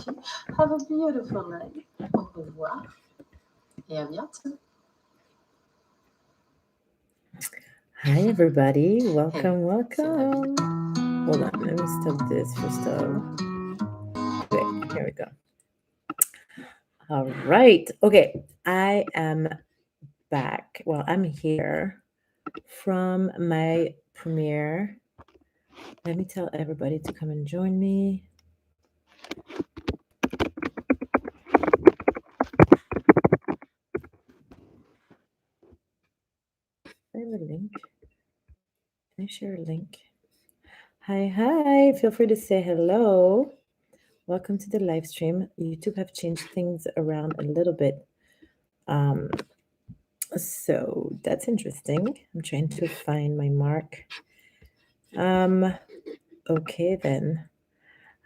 you. Have a beautiful night. Au revoir et à bientôt. Hi, everybody. Hey, Welcome, c'est ma vie. welcome. Hold on. Let me stop this first off. Okay, here we go. All right. Okay, I am back. Well, I'm here from my premiere. Let me tell everybody to come and join me. I have a link. Can I share a link? Hi, hi. Feel free to say hello. Welcome to the live stream. YouTube have changed things around a little bit. Um, so that's interesting. I'm trying to find my mark. Okay then.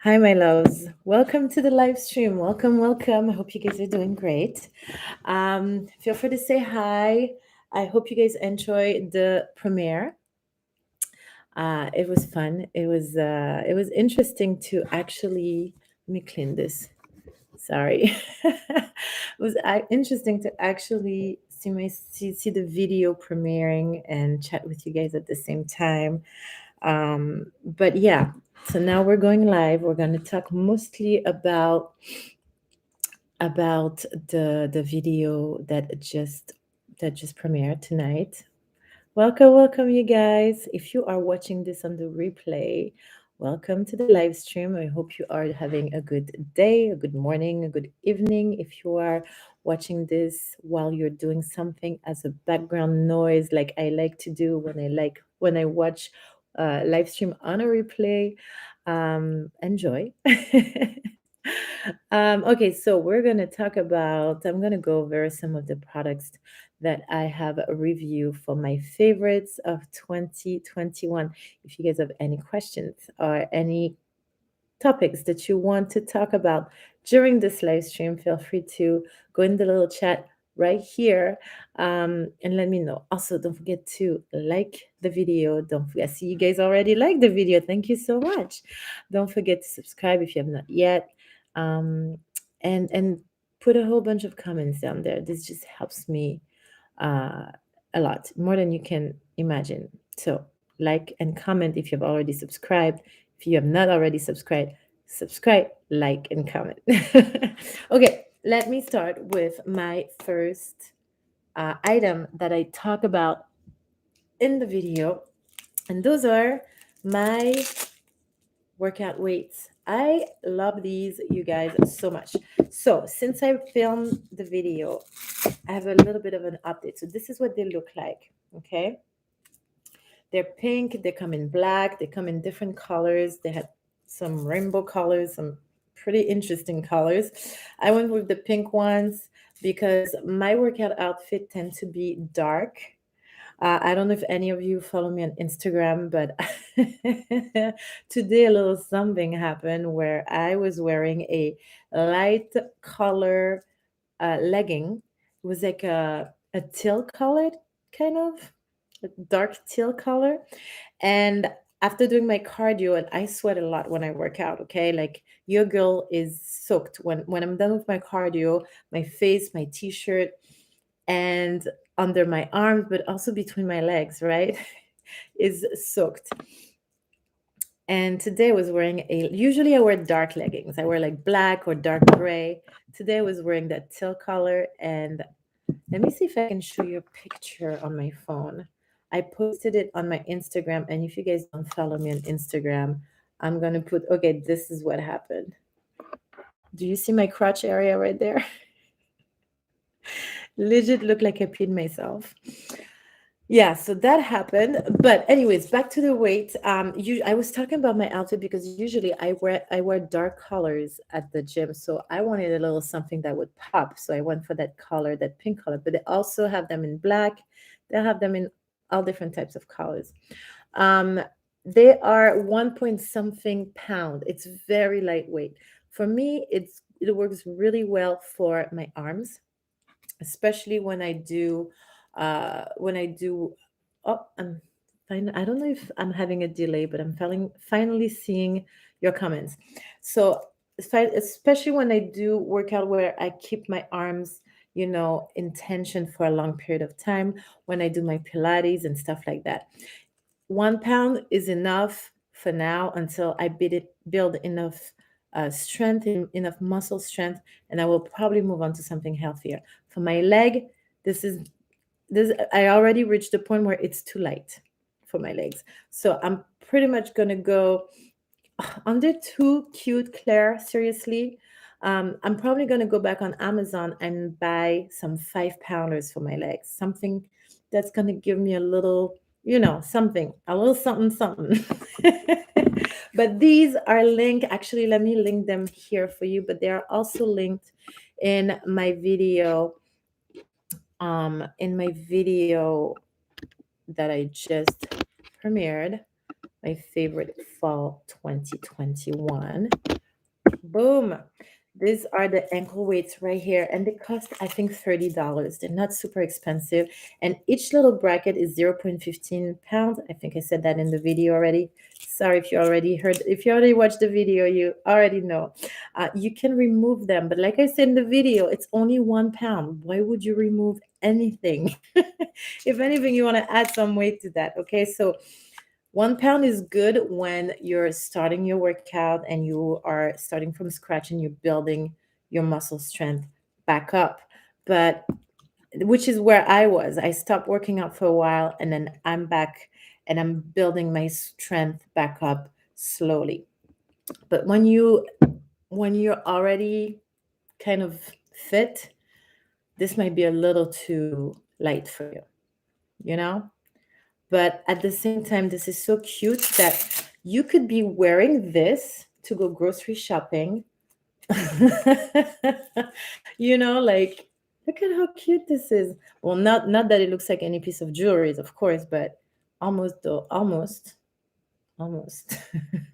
Hi, my loves. Welcome to the live stream. Welcome, welcome. I hope you guys are doing great. Feel free to say hi. I hope you guys enjoy the premiere. It was fun. It was interesting to actually let me clean this. Sorry. It was interesting to actually see the video premiering and chat with you guys at the same time. But yeah, so now we're going live. We're going to talk mostly about the video that just premiered tonight. Welcome, welcome, you guys. If you are watching this on the replay, welcome to the live stream. I hope you are having a good day, a good morning, a good evening. If you are watching this while you're doing something as a background noise, like I like to do when I watch live stream on a replay, enjoy. Okay, so we're going to talk about, I'm going to go over some of the products that I have a review for my favorites of 2021. If you guys have any questions or any topics that you want to talk about during this live stream, feel free to go in the little chat right here and let me know. Also, don't forget to like the video. Don't forget, I see you guys already like the video. Thank you so much. Don't forget to subscribe if you have not yet. Um, and put a whole bunch of comments down there. This just helps me uh, a lot, more than you can imagine. So, like and comment if you've already subscribed. If you have not already subscribe, like, and comment. Okay, let me start with my first item that I talk about in the video, and those are my workout weights. I love these, you guys, so much. So, since I filmed the video, I have a little bit of an update. So, this is what they look like. Okay. They're pink, they come in black, they come in different colors. They had some rainbow colors, some pretty interesting colors. I went with the pink ones because my workout outfit tend to be dark. I don't know if any of you follow me on Instagram, but today a little something happened where I was wearing a light color legging. It was like a teal colored kind of a dark teal color. And after doing my cardio, and I sweat a lot when I work out, okay? Like your girl is soaked when I'm done with my cardio, my face, my t-shirt, and under my arms, but also between my legs, right? Is soaked. And today I was wearing usually I wear dark leggings. I wear like black or dark gray. Today I was wearing that teal color. And let me see if I can show you a picture on my phone. I posted it on my Instagram. And if you guys don't follow me on Instagram, I'm going to put, okay, this is what happened. Do you see my crotch area right there? Legit look like I peed myself. Yeah, so that happened. But anyways, back to the weight. I was talking about my outfit because usually I wear dark colors at the gym. So I wanted a little something that would pop. So I went for that color, that pink color. But they also have them in black. They'll have them in all different types of colors. Um, they are 1 point something pound. It's very lightweight. For me, it works really well for my arms, especially when I do oh I'm fine. I don't know if I'm having a delay, but I'm finally seeing your comments. So especially when I do workout where I keep my arms, in tension for a long period of time, when I do my Pilates and stuff like that. 1 pound is enough for now until I build enough strength, enough muscle strength, and I will probably move on to something healthier. For my leg, this is this I already reached the point where it's too light for my legs. So I'm pretty much gonna go under too cute, Claire. Seriously. I'm probably gonna go back on Amazon and buy some 5 pounders for my legs. Something that's gonna give me a little, something, a little something, something. But these are linked. Actually, let me link them here for you. But they are also linked in my video. In my video that I just premiered, my favorite fall 2021. Boom. These are the ankle weights right here, and they cost, I think, $30. They're not super expensive, and each little bracket is 0.15 pounds. I think I said that in the video already. Sorry if you already heard, if you already watched the video, you already know. You can remove them, but like I said in the video, it's only 1 pound. Why would you remove anything? If anything, you want to add some weight to that. Okay, so 1 pound is good when you're starting your workout and you are starting from scratch and you're building your muscle strength back up. But which is where I was. I stopped working out for a while and then I'm back and I'm building my strength back up slowly. But when you're already kind of fit, this might be a little too light for you, you know? But at the same time, this is so cute that you could be wearing this to go grocery shopping. Like, look at how cute this is. Well, not that it looks like any piece of jewelry, of course, but almost though, almost.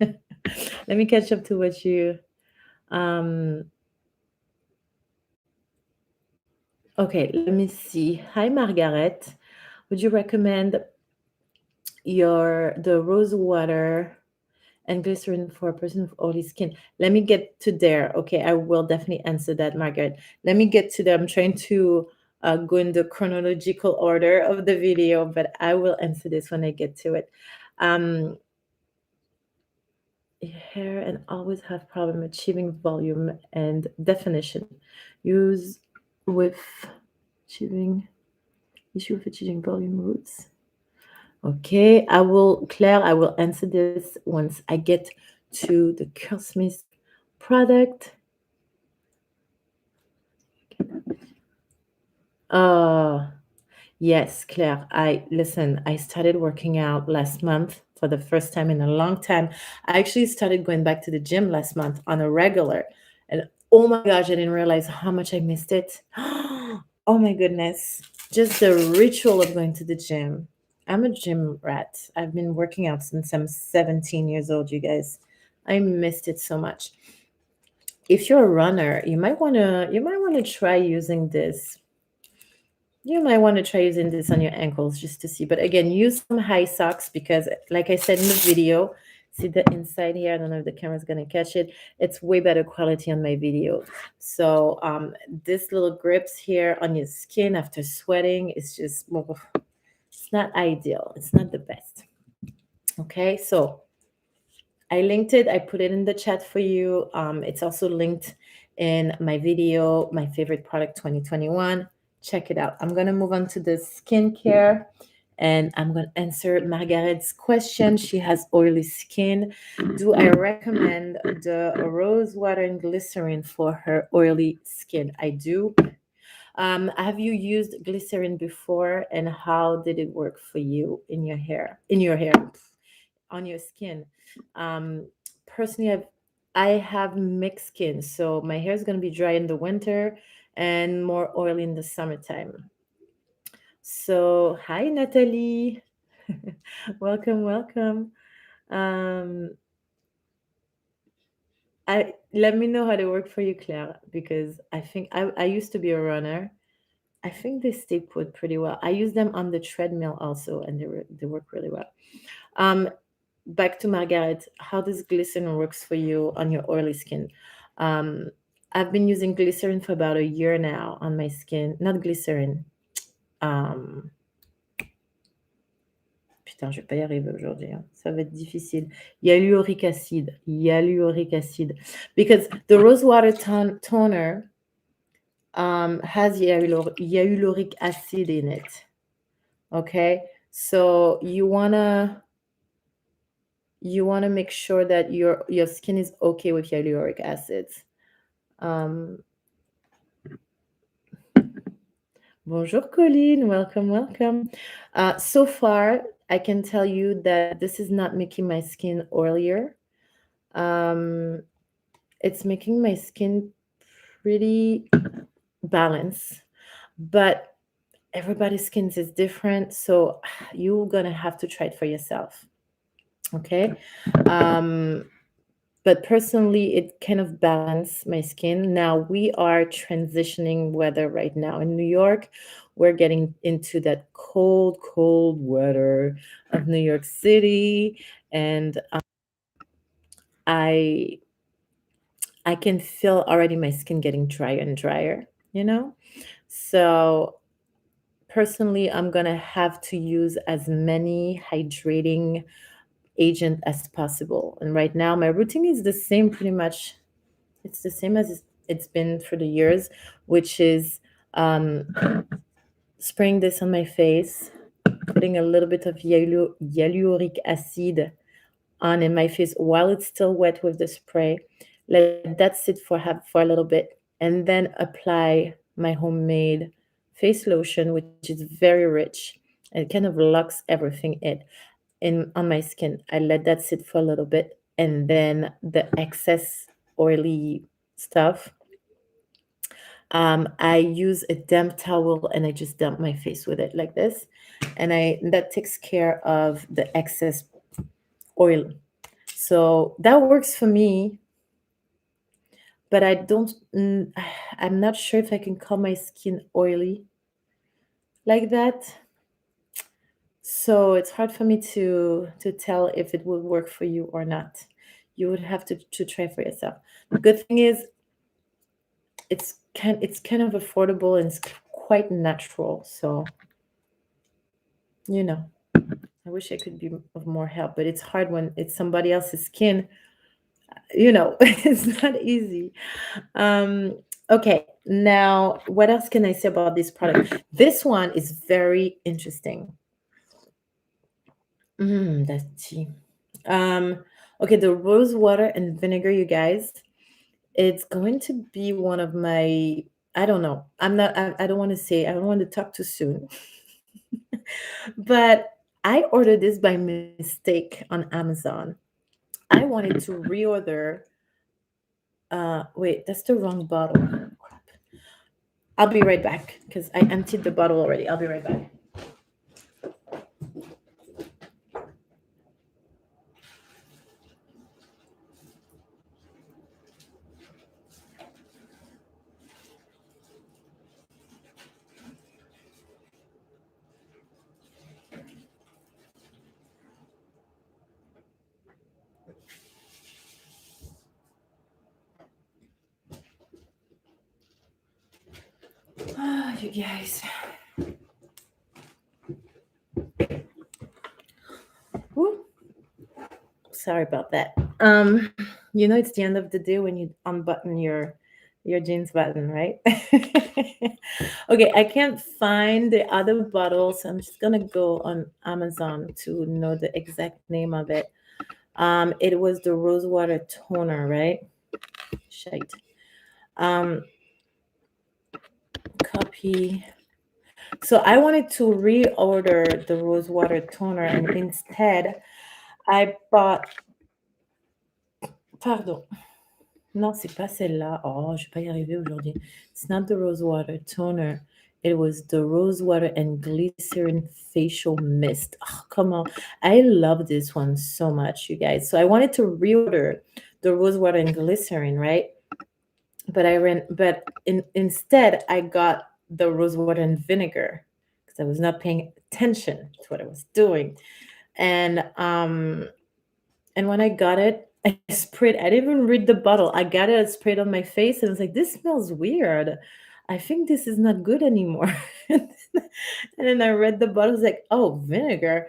Let me catch up to what you. Um, okay, let me see. Hi, Margaret. Would you recommend the rose water and glycerin for a person with oily skin? Let me get to there. Okay, I will definitely answer that, Margaret. Let me get to there. I'm trying to go in the chronological order of the video, but I will answer this when I get to it. Hair and always have problem achieving volume and definition. Use with achieving issue with achieving volume roots. Okay, Claire, I will answer this once I get to the Cosmos product. Yes, Claire, I started working out last month for the first time in a long time. I actually started going back to the gym last month on a regular. And oh my gosh, I didn't realize how much I missed it. Oh my goodness. Just the ritual of going to the gym. I'm a gym rat. I've been working out since I'm 17 years old, you guys. I missed it so much. If you're a runner, you might want to try using this. You might want to try using this on your ankles just to see. But again, use some high socks because, like I said in the video, see the inside here? I don't know if the camera's going to catch it. It's way better quality on my video. So this little grips here on your skin after sweating is just, it's not ideal. It's not the best. Okay, so I linked it. I put it in the chat for you. It's also linked in my video, my favorite product 2021. Check it out. I'm going to move on to the skincare and I'm going to answer Margaret's question. She has oily skin. Do I recommend the rose water and glycerin for her oily skin? I do. Have you used glycerin before and how did it work for you in your hair? On your skin. Um, Personally, I have mixed skin, so my hair is going to be dry in the winter and more oily in the summertime. So, hi, Natalie. Welcome, welcome. Um, let me know how they work for you, Claire, because I think I used to be a runner. I think they stay put pretty well. I use them on the treadmill also, and they work really well. Um, Back to Margaret, how does glycerin works for you on your oily skin? I've been using glycerin for about a year now on my skin. Not glycerin. Um, Putain, je vais pas y arriver aujourd'hui, hein. Ça va être difficile. Hyaluronic acid. Hyaluronic acid. Because the rose water toner has hyaluronic acid in it. Okay? So you wanna make sure that your skin is okay with hyaluronic acids. Bonjour Colleen, welcome. So far, I can tell you that this is not making my skin oilier. It's making my skin pretty balanced, but everybody's skin is different, so you're gonna have to try it for yourself. Okay. But personally, it kind of balanced my skin. Now we are transitioning weather right now in New York. We're getting into that cold weather of New York City, and I I can feel already my skin getting drier and drier. You know, so personally, I'm gonna have to use as many hydrating agent as possible. And right now, my routine is the same pretty much. It's the same as it's been for the years, which is spraying this on my face, putting a little bit of hyaluronic acid on in my face while it's still wet with the spray. Let that sit for a little bit, and then apply my homemade face lotion, which is very rich and it kind of locks everything in on my skin. I let that sit for a little bit, and then the excess oily stuff, I use a damp towel and I just dump my face with it like this, and I that takes care of the excess oil. So that works for me, but I don't. I'm not sure if I can call my skin oily like that. So it's hard for me to tell if it will work for you or not. You would have to try for yourself. The good thing is it's kind of affordable and it's quite natural. So you know, I wish I could be of more help, but it's hard when it's somebody else's skin. It's not easy. Okay, now what else can I say about this product? This one is very interesting. That's tea. Okay, the rose water and vinegar, you guys. It's going to be one of my. I don't know. I don't want to say. I don't want to talk too soon. But I ordered this by mistake on Amazon. I wanted to reorder. Wait, that's the wrong bottle. Crap. I'll be right back because I emptied the bottle already. I'll be right back. Oh, you guys. Woo. Sorry about that. It's the end of the day when you unbutton your jeans button, right? Okay, I can't find the other bottle, so I'm just gonna go on Amazon to know the exact name of it. It was the rose water toner, right? Shite. Copy. So I wanted to reorder the rose water toner, and instead I bought. Pardon. Non, c'est pas celle-là. Oh, je vais pas y arriver aujourd'hui. It's not the rose water toner. It was the rose water and glycerin facial mist. Oh, come on. I love this one so much, you guys. So I wanted to reorder the rose water and glycerin, right? But instead I got the rose water and vinegar because I was not paying attention to what I was doing. And when I got it, I sprayed, I didn't even read the bottle. I got it, I sprayed on my face, and I was like, this smells weird. I think this is not good anymore. And then I read the bottle, I was like, oh, vinegar.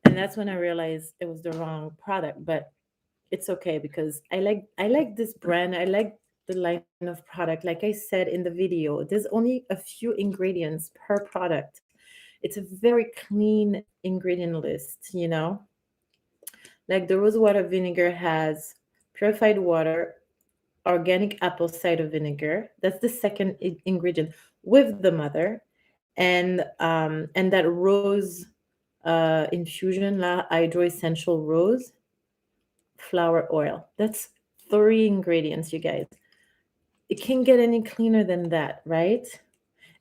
And that's when I realized it was the wrong product. But it's okay because I like this brand. I like the line of product. Like I said in the video, there's only a few ingredients per product. It's a very clean ingredient list. Like the rose water vinegar has purified water, organic apple cider vinegar. That's the second ingredient with the mother, and that rose infusion la hydro essential rose flower oil. That's three ingredients, you guys. It can't get any cleaner than that, right?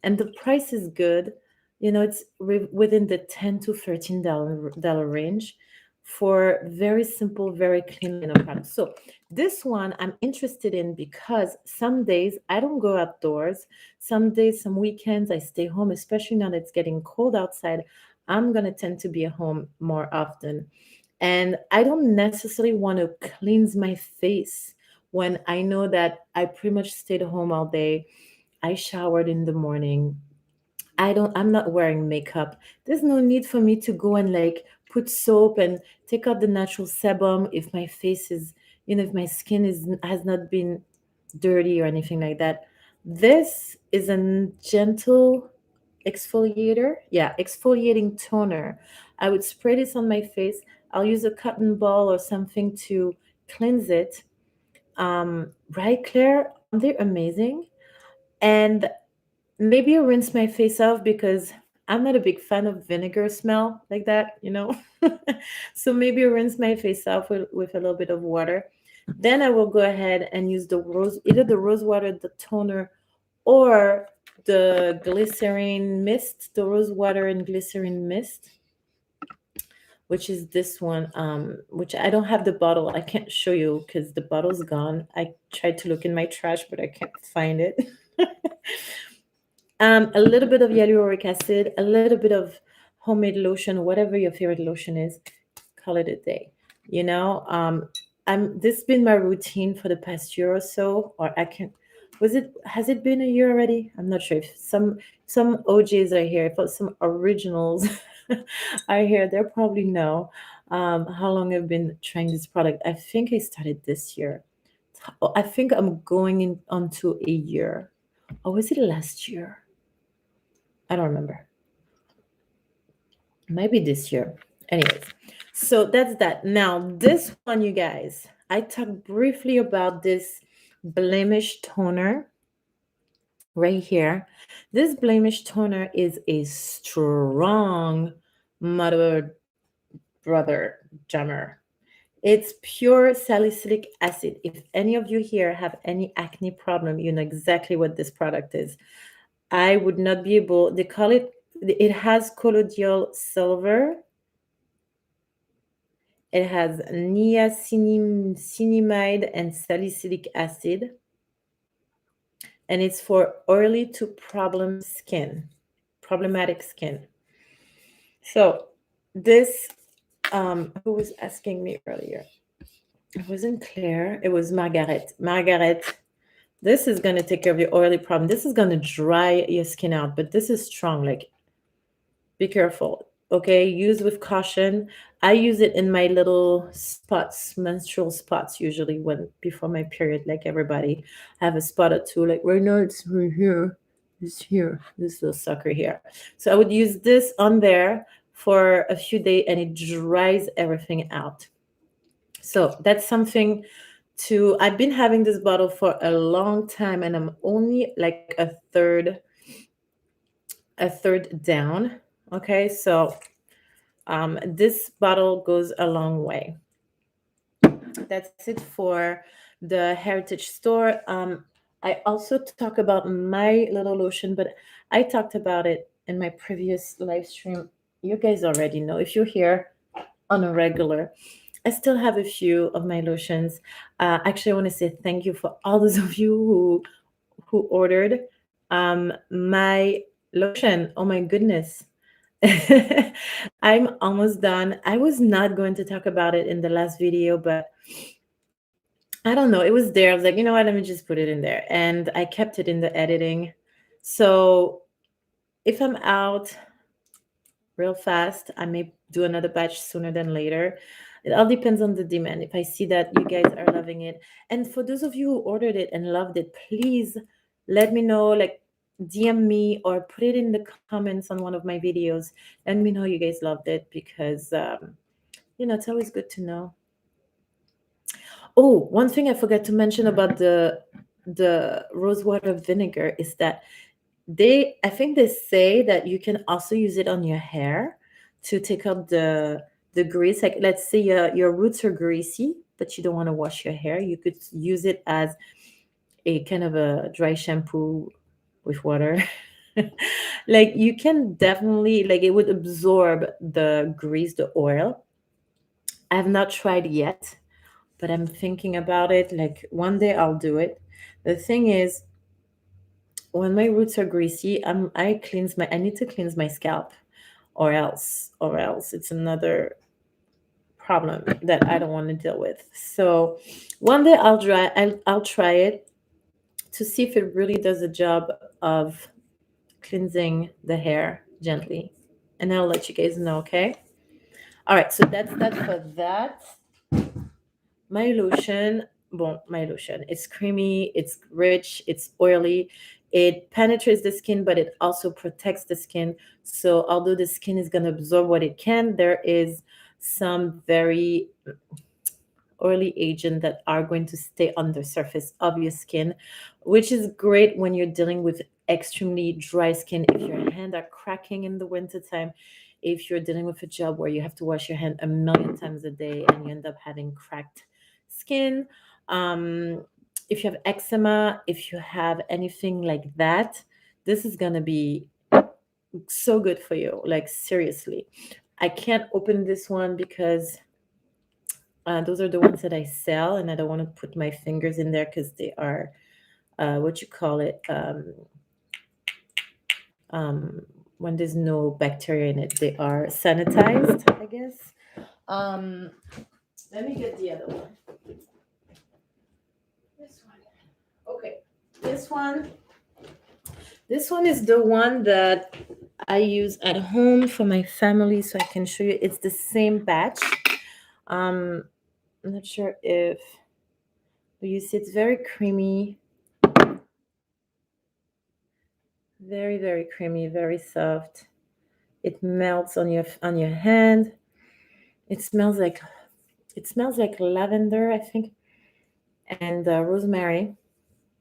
And the price is good. It's within the $10 to $13 range for very simple, very clean line of products. So this one I'm interested in because some days I don't go outdoors. Some days, some weekends, I stay home, especially now that it's getting cold outside. I'm gonna tend to be at home more often. And I don't necessarily want to cleanse my face when I know that I pretty much stayed home all day. I showered in the morning. I'm not wearing makeup. There's no need for me to go and like put soap and take out the natural sebum if my face is, if my skin has not been dirty or anything like that. This is a gentle exfoliator. Yeah, exfoliating toner. I would spray this on my face. I'll use a cotton ball or something to cleanse it. Right, Claire? Aren't they amazing? And maybe I'll rinse my face off because I'm not a big fan of vinegar smell like that. So maybe I'll rinse my face off with a little bit of water. Then I will go ahead and use either the rose water, the toner, or the glycerin mist, the rose water and glycerin mist, which is this one, which I don't have the bottle. I can't show you because the bottle's gone. I tried to look in my trash, but I can't find it. A little bit of hyaluronic acid, a little bit of homemade lotion, whatever your favorite lotion is, call it a day. You know, this has been my routine for the past year or so, or I can has it been a year already? I'm not sure if some OJs are here, if some originals are here, they'll probably know how long I've been trying this product. I think I started this year. I think I'm going in onto a year. Or was it last year? I don't remember. Maybe this year. Anyways, so that's that. Now, this one, you guys, I talked briefly about this blemish toner right here. This blemish toner is a strong mother brother jammer. It's pure salicylic acid. If any of you here have any acne problem, you know exactly what this product is. I would not be able, they call it has colloidal silver. It has niacinamide and salicylic acid. And it's for oily to problematic skin. So this, who was asking me earlier? It wasn't Claire, it was Margaret. Margaret, this is going to take care of your oily problem. This is going to dry your skin out, but this is strong. Like, be careful. Okay, use with caution. I use it in my little spots, menstrual spots, usually when before my period, like everybody. I have a spot or two, like right now it's right here, it's here, this little sucker here. So I would use this on there for a few days and it dries everything out. So that's something to, I've been having this bottle for a long time and I'm only like a third down. Okay, so this bottle goes a long way. That's it for the heritage store. I also talk about my little lotion, but I talked about it in my previous live stream. You guys already know. If you're here on a regular, I still have a few of my lotions. Actually, I want to say thank you for all those of you who ordered my lotion. Oh my goodness. I'm almost done. I was not going to talk about it in the last video, but I don't know. It was there. I was like, you know what? Let me just put it in there. And I kept it in the editing. So if I'm out real fast, I may do another batch sooner than later. It all depends on the demand. If I see that you guys are loving it. And for those of you who ordered it and loved it, please let me know, like DM me or put it in the comments on one of my videos. Let me know you guys loved it because it's always good to know. Oh, one thing I forgot to mention about the rosewater vinegar is that I think they say that you can also use it on your hair to take out the grease. Like let's say your roots are greasy, but you don't want to wash your hair. You could use it as a kind of a dry shampoo with water. Like you can definitely like it would absorb the grease, the oil. I have not tried yet, but I'm thinking about it. Like one day I'll do it. The thing is, when my roots are greasy, I need to cleanse my scalp, or else it's another problem that I don't want to deal with. So one day I'll try it to see if it really does the job of cleansing the hair gently, and I'll let you guys know. Okay. All right. So that's that for that. My lotion, bon, my lotion. It's creamy, it's rich, it's oily. It penetrates the skin, but it also protects the skin. So although the skin is going to absorb what it can, there is some very oily agent that are going to stay on the surface of your skin, which is great when you're dealing with extremely dry skin. If your hands are cracking in the wintertime, if you're dealing with a job where you have to wash your hand a million times a day and you end up having cracked skin, um, if you have eczema, if you have anything like that, this is going to be so good for you. Like, seriously. I can't open this one because those are the ones that I sell, and I don't want to put my fingers in there because they are what you call it um, when there's no bacteria in it. They are sanitized, I guess. Um, Let me get the other one. This one. Okay. This one. This one is the one that I use at home for my family, so I can show you. It's the same batch. Um, I'm not sure if you see. It's very creamy. Very, very creamy, very soft. It melts on your hand. It smells like lavender, I think, and rosemary,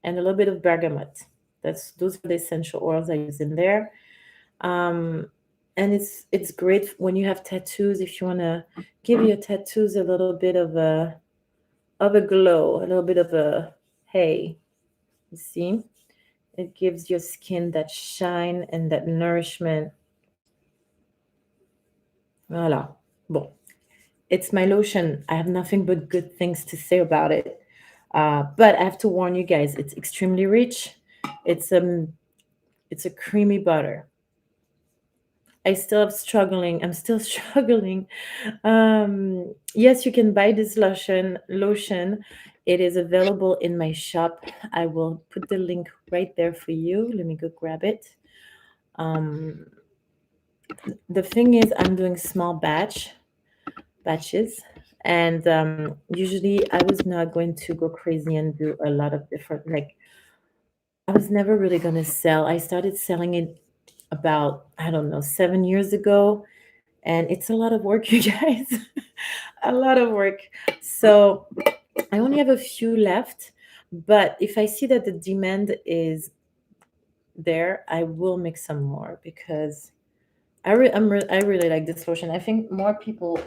and a little bit of bergamot. Those are the essential oils I use in there. Um, and it's great when you have tattoos. If you want to give your tattoos a little bit of a glow, a little bit of a hey, you see, it gives your skin that shine and that nourishment. Voilà. Bon, it's my lotion. I have nothing but good things to say about it. But I have to warn you guys, it's extremely rich. It's it's a creamy butter. I'm still struggling. Yes, you can buy this lotion. It is available in my shop. I will put the link right there for you. Let me go grab it. Um, the thing is, I'm doing small batches, and usually I was not going to go crazy and do a lot of different, like, I was never really going to sell. I started selling it about, I don't know, 7 years ago, and it's a lot of work, you guys. A lot of work. So I only have a few left, but if I see that the demand is there, I will make some more because I really like this lotion. I think more people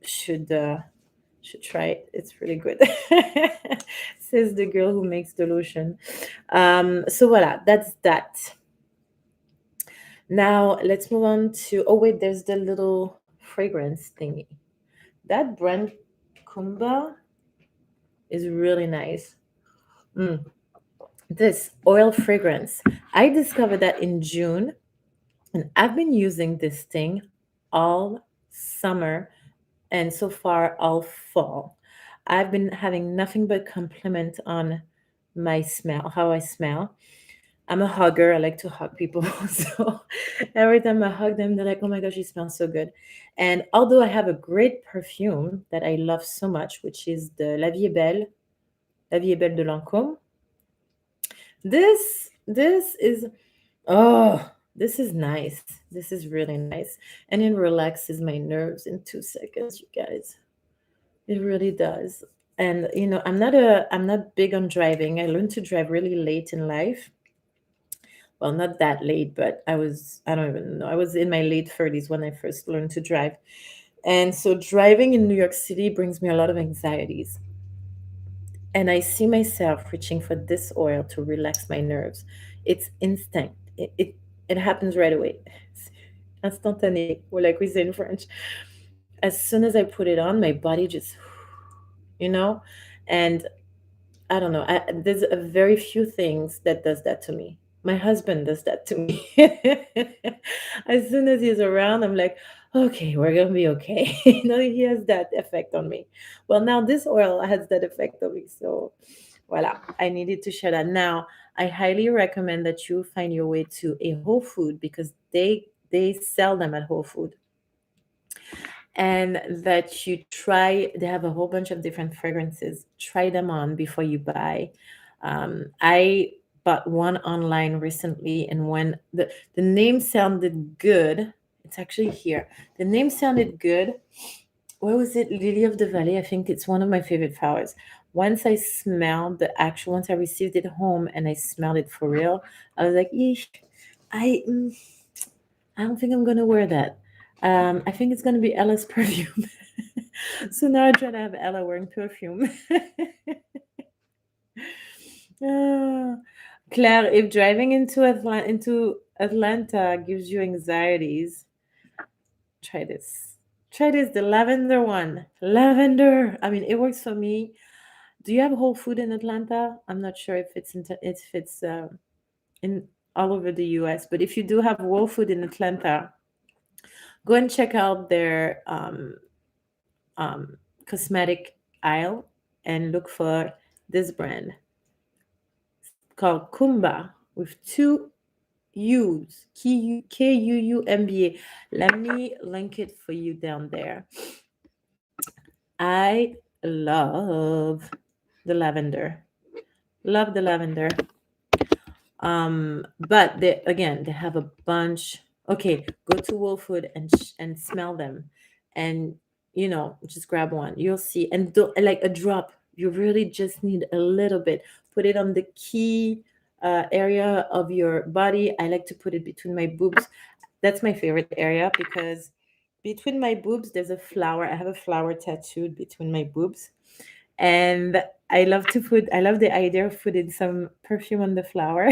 should uh, should try it. It's really good. Says the girl who makes the lotion. So voila, that's that. Now let's move on to. Oh wait, there's the little fragrance thingy. That brand Kumba is really nice. Mm. This oil fragrance. I discovered that in June, and I've been using this thing all summer and so far all fall. I've been having nothing but compliment on my smell, how I smell. I'm a hugger. I like to hug people. So every time I hug them, they're like, oh my gosh, you smell so good. And although I have a great perfume that I love so much, which is the La Vie est Belle de Lancôme, this is, oh, this is nice. This is really nice. And it relaxes my nerves in 2 seconds, you guys. It really does. And I'm not big on driving. I learned to drive really late in life. Well, not that late, but I don't even know. I was in my late 30s when I first learned to drive. And so driving in New York City brings me a lot of anxieties. And I see myself reaching for this oil to relax my nerves. It's instinct. It happens right away. It's instantané, or like we say in French. As soon as I put it on, my body just, you know, and I don't know. There's a very few things that does that to me. My husband does that to me. As soon as he's around, I'm like, okay, we're gonna be okay. He has that effect on me. Well, now this oil has that effect on me. So, voila, I needed to share that. Now, I highly recommend that you find your way to a Whole Food because they sell them at Whole Food, and that you try. They have a whole bunch of different fragrances. Try them on before you buy. I bought one online recently, and when the name sounded good, it's actually here. The name sounded good. What was it? Lily of the Valley. I think it's one of my favorite flowers. Once I received it home and I smelled it for real, I was like, Eesh, I I don't think I'm gonna wear that. I think it's gonna be Ella's perfume. So now I try to have Ella wearing perfume. Ah, Claire, if driving into Atlanta gives you anxieties, try this. Try this, the lavender one. Lavender. I mean, it works for me. Do you have Whole Food in Atlanta? I'm not sure if it's in all over the U.S., but if you do have Whole Food in Atlanta, go and check out their um, cosmetic aisle and look for this brand called Kumba with two U's, Kuumba. Let me link it for you down there. I love the lavender. Love the lavender. But they have a bunch. Okay, go to Whole Food and smell them, and just grab one. You'll see, and do like a drop. You really just need a little bit. Put it on the key area of your body. I like to put it between my boobs. That's my favorite area because between my boobs there's a flower. I have a flower tattooed between my boobs, and I love the idea of putting some perfume on the flower.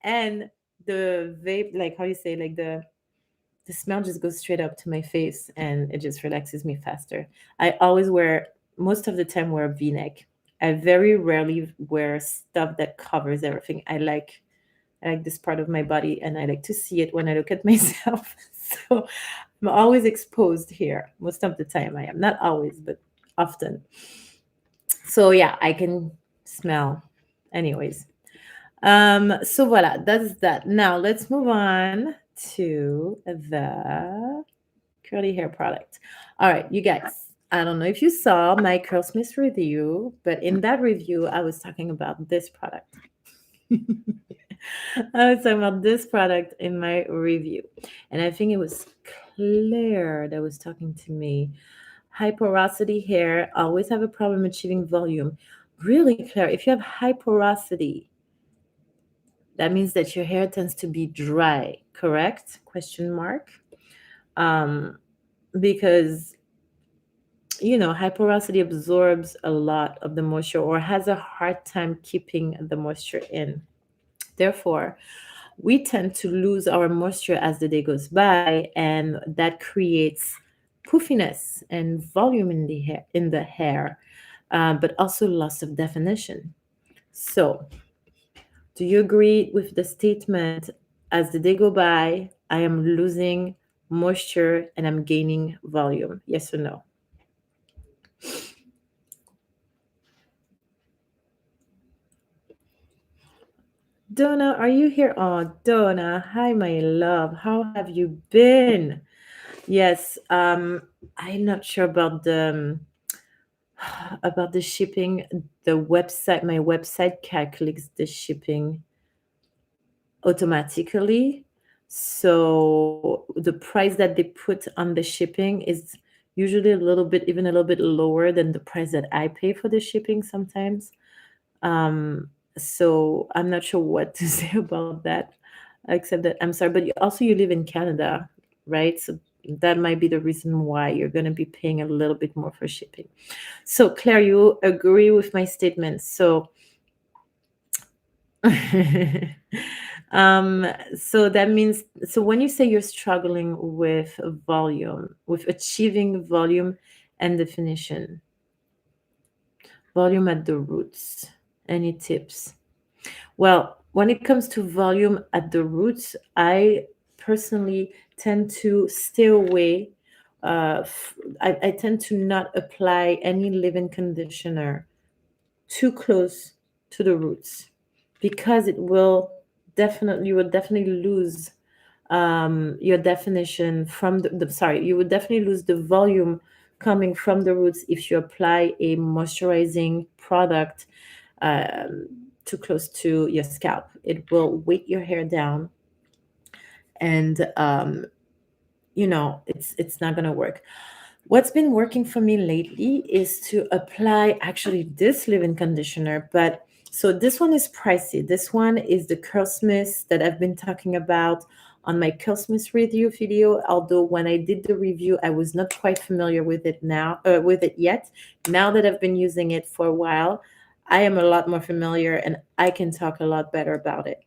And the vape, like how you say, like the smell just goes straight up to my face and it just relaxes me faster. I always most of the time wear a v-neck. I very rarely wear stuff that covers everything. I like this part of my body and I like to see it when I look at myself. So I'm always exposed here. Most of the time I am. Not always, but often. So yeah, I can smell. Anyways. So voila, that's that. Now let's move on to the curly hair product. All right, you guys. I don't know if you saw my Curlsmith review, but in that review, I was talking about this product. I was talking about this product in my review. And I think it was Claire that was talking to me. High porosity hair always have a problem achieving volume. Really, Claire, if you have high porosity, that means that your hair tends to be dry, correct? Question mark. Um, because high porosity absorbs a lot of the moisture or has a hard time keeping the moisture in. Therefore, we tend to lose our moisture as the day goes by, and that creates poofiness and volume in the hair, but also loss of definition. So, do you agree with the statement? As the day go by, I am losing moisture and I'm gaining volume. Yes or no? Donna, are you here? Oh, Donna, hi, my love. How have you been? Yes, I'm not sure about the about the shipping. The website, my website calculates the shipping automatically. So the price that they put on the shipping is usually a little bit, even a little bit lower than the price that I pay for the shipping sometimes. So I'm not sure what to say about that, except that I'm sorry, but you live in Canada, right? So that might be the reason why you're going to be paying a little bit more for shipping. So Claire, you agree with my statement. So so that means, so when you say you're struggling with volume, with achieving volume and definition, volume at the roots, any tips? Well, when it comes to volume at the roots, I personally tend to stay away. I tend to not apply any leave-in conditioner too close to the roots because it will definitely, you will definitely lose your definition from sorry, you would definitely lose the volume coming from the roots if you apply a moisturizing product um, too close to your scalp. It will weight your hair down, and it's not gonna work. What's been working for me lately is to apply actually this leave-in conditioner, but so this one is pricey. This one is the Curlsmith that I've been talking about on my Curlsmith review video. Although when I did the review, I was not quite familiar with it yet. Now that I've been using it for a while, I am a lot more familiar and I can talk a lot better about it.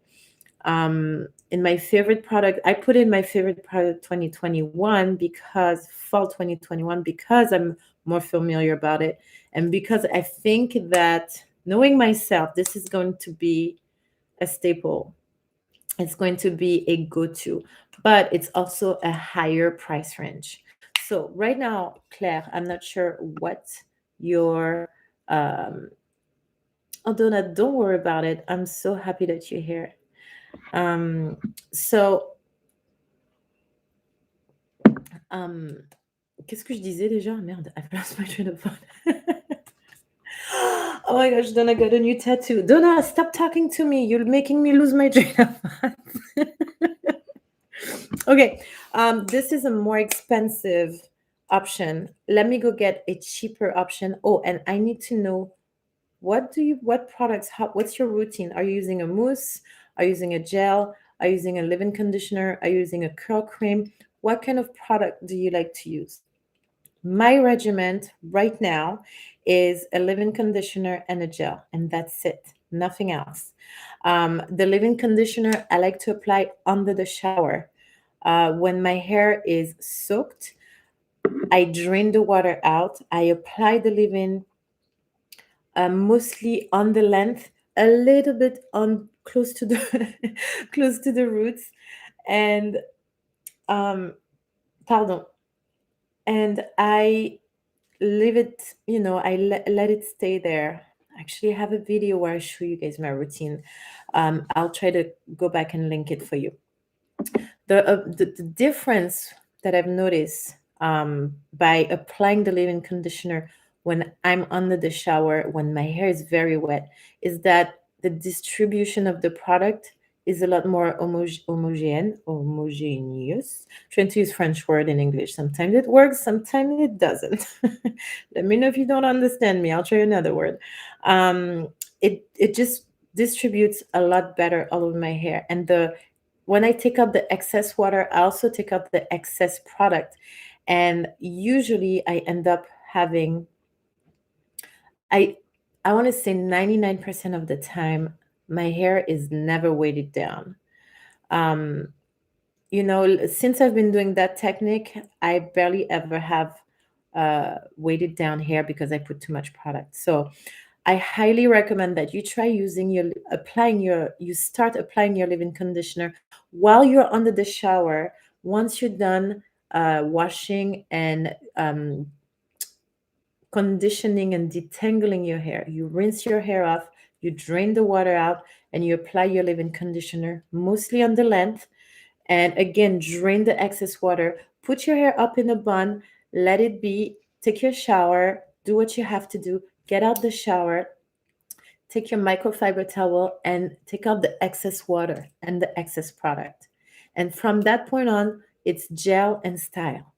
In my favorite product, I put in my favorite product 2021 because fall 2021, because I'm more familiar about it. And because I think that knowing myself, this is going to be a staple. It's going to be a go-to, but it's also a higher price range. So right now, Claire, I'm not sure what your although not, don't worry about it. I'm so happy that you're here. Um, so Um, qu'est-ce que je disais déjà? Merde, I've lost my train of thought. Oh my gosh, Donna got a new tattoo. Donna, stop talking to me. You're making me lose my train of thought. Okay, this is a more expensive option. Let me go get a cheaper option. Oh, and I need to know what products, what's your routine? Are you using a mousse? Are you using a gel? Are you using a leave-in conditioner? Are you using a curl cream? What kind of product do you like to use? My regimen right now is a leave-in conditioner and a gel, and that's it, nothing else. The leave-in conditioner I like to apply under the shower. When my hair is soaked, I drain the water out. I apply the leave-in mostly on the length, a little bit on close to the close to the roots, and um, pardon, and I leave it, let it stay there. Actually, I have a video where I show you guys my routine. I'll try to go back and link it for you. The difference that I've noticed by applying the leave-in conditioner when I'm under the shower, when my hair is very wet, is that the distribution of the product is a lot more homogeneous. Trying to use French word in English. Sometimes it works, sometimes it doesn't. Let me know if you don't understand me. I'll try another word. It just distributes a lot better all over my hair, and the when I take out the excess water, I also take out the excess product. And usually I end up having, I, I want to say 99% of the time, my hair is never weighted down. Um, since I've been doing that technique, I barely ever have weighted down hair because I put too much product. So I highly recommend that you try you start applying your leave-in conditioner while you're under the shower. Once you're done washing and conditioning and detangling your hair, you rinse your hair off, you drain the water out, and you apply your leave-in conditioner mostly on the length. And again, drain the excess water. Put your hair up in a bun, let it be, take your shower, do what you have to do, get out the shower, take your microfiber towel and take out the excess water and the excess product. And from that point on, it's gel and style,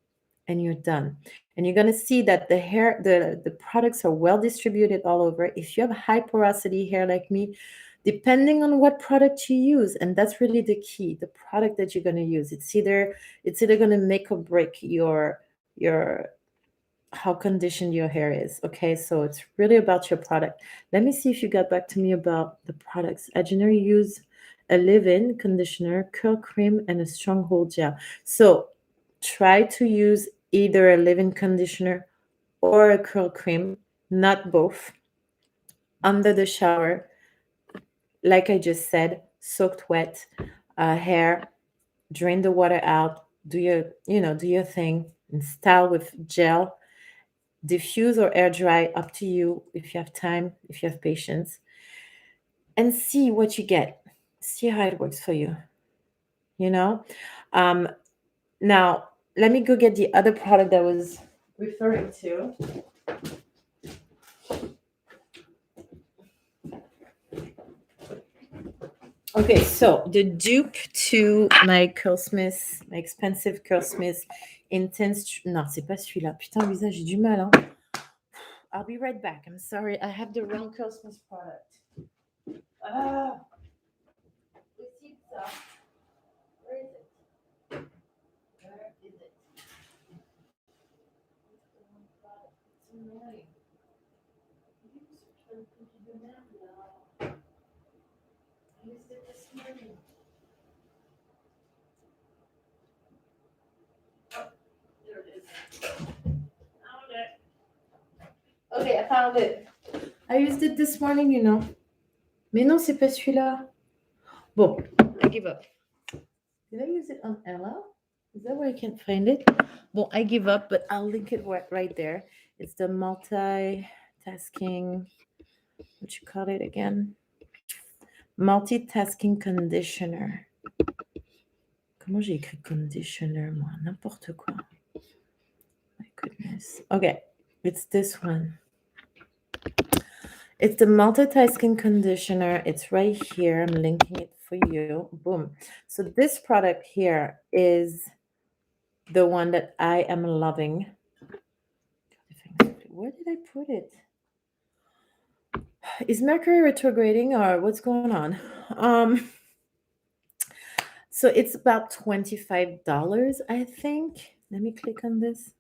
and you're done. And you're gonna see that the products are well distributed all over. If you have high porosity hair like me, depending on what product you use, and that's really the key, the product that you're gonna use. It's either gonna make or break your how conditioned your hair is. Okay, so it's really about your product. Let me see if you got back to me about the products. I generally use a leave-in conditioner, curl cream, and a stronghold gel. So try to use either a leave-in conditioner or a curl cream, not both. Under the shower, like I just said, soaked wet hair, drain the water out, do your thing, and style with gel. Diffuse or air dry, up to you if you have time, if you have patience, and see what you get. See how it works for you. You know. Um, Now let me go get the other product that I was referring to. Okay, so the dupe to my Curlsmith, my expensive Curlsmith Intense. Non, c'est pas celui-là. Putain, Luisa, j'ai du mal. Hein. I'll be right back. I'm sorry, I have the wrong Curlsmith product. Ah, pizza. Where is it? Where is it? It's annoying. I used it this morning. There it is. Found it. Okay, I found it. I used it this morning, you know. Mais non, c'est pas celui-là. Bon, I give up. Did I use it on Ella? Is that where I can't find it? Well, I give up, but I'll link it right there. It's the multitasking, what you call it again? Multitasking conditioner. Comment j'ai écrit conditioner, moi? N'importe quoi. My goodness. Okay, it's this one. It's the multitasking conditioner. It's right here. I'm linking it for you. Boom. So this product here is the one that I am loving. Where did I put it? Is Mercury retrograding or what's going on? So it's about $25, I think. Let me click on this.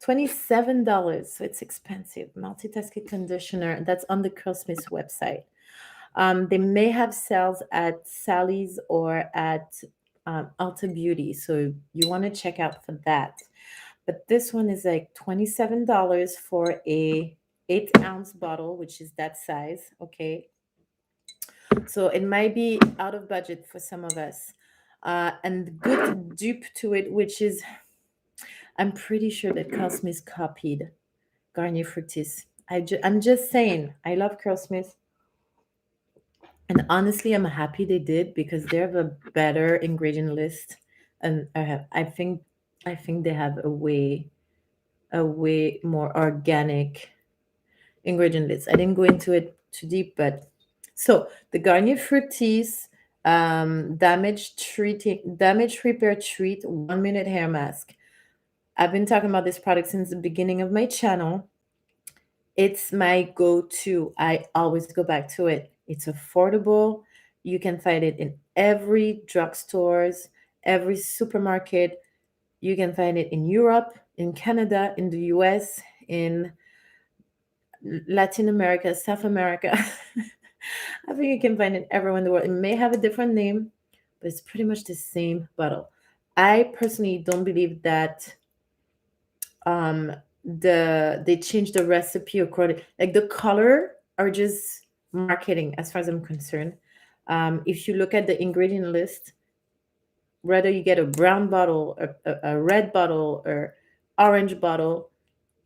$27. So it's expensive. Multitasking conditioner. That's on the Curlsmith website. They may have sales at Sally's or at Ulta Beauty. So you want to check out for that. But this one is like $27 for a 8-ounce bottle, which is that size. Okay. So it might be out of budget for some of us. And good dupe to it, which is, I'm pretty sure that Curlsmith copied Garnier Fructis. I'm just saying, I love Curlsmith. And honestly, I'm happy they did because they have a better ingredient list. And I think they have a way more organic ingredient list. I didn't go into it too deep, but so the Garnier Fructis damage repair treat 1-minute hair mask. I've been talking about this product since the beginning of my channel. It's my go-to. I always go back to it. It's affordable. You can find it in every drugstores, every supermarket. You can find it in Europe, in Canada, in the US, in Latin America, South America. I think you can find it everywhere in the world. It may have a different name, but it's pretty much the same bottle. I personally don't believe that they changed the recipe according, like the color are just marketing as far as I'm concerned. If you look at the ingredient list, whether you get a brown bottle, a red bottle, or orange bottle,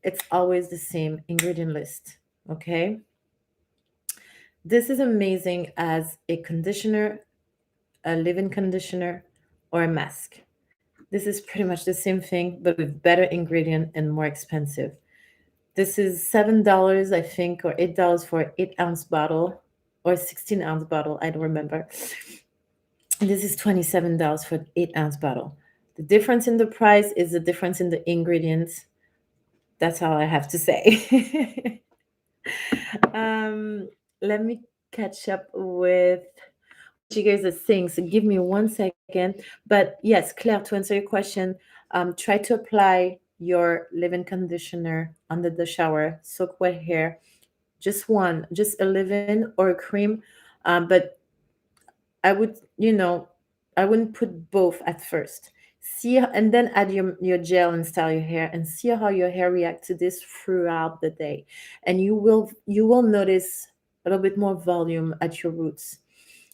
it's always the same ingredient list. Okay. This is amazing as a conditioner, a leave-in conditioner, or a mask. This is pretty much the same thing, but with better ingredient and more expensive. This is $7, I think, or $8 for an 8-ounce bottle or 16-ounce bottle. I don't remember. And this is $27 for an 8-ounce bottle. The difference in the price is the difference in the ingredients. That's all I have to say. Let me catch up with what you guys are saying. So give me 1 second. But yes, Claire, to answer your question, try to apply your leave-in conditioner under the shower, soak wet hair, just one, just a leave-in or a cream. But I would, I wouldn't put both at first. And then add your gel and style your hair and see how your hair react to this throughout the day. And you will notice a little bit more volume at your roots.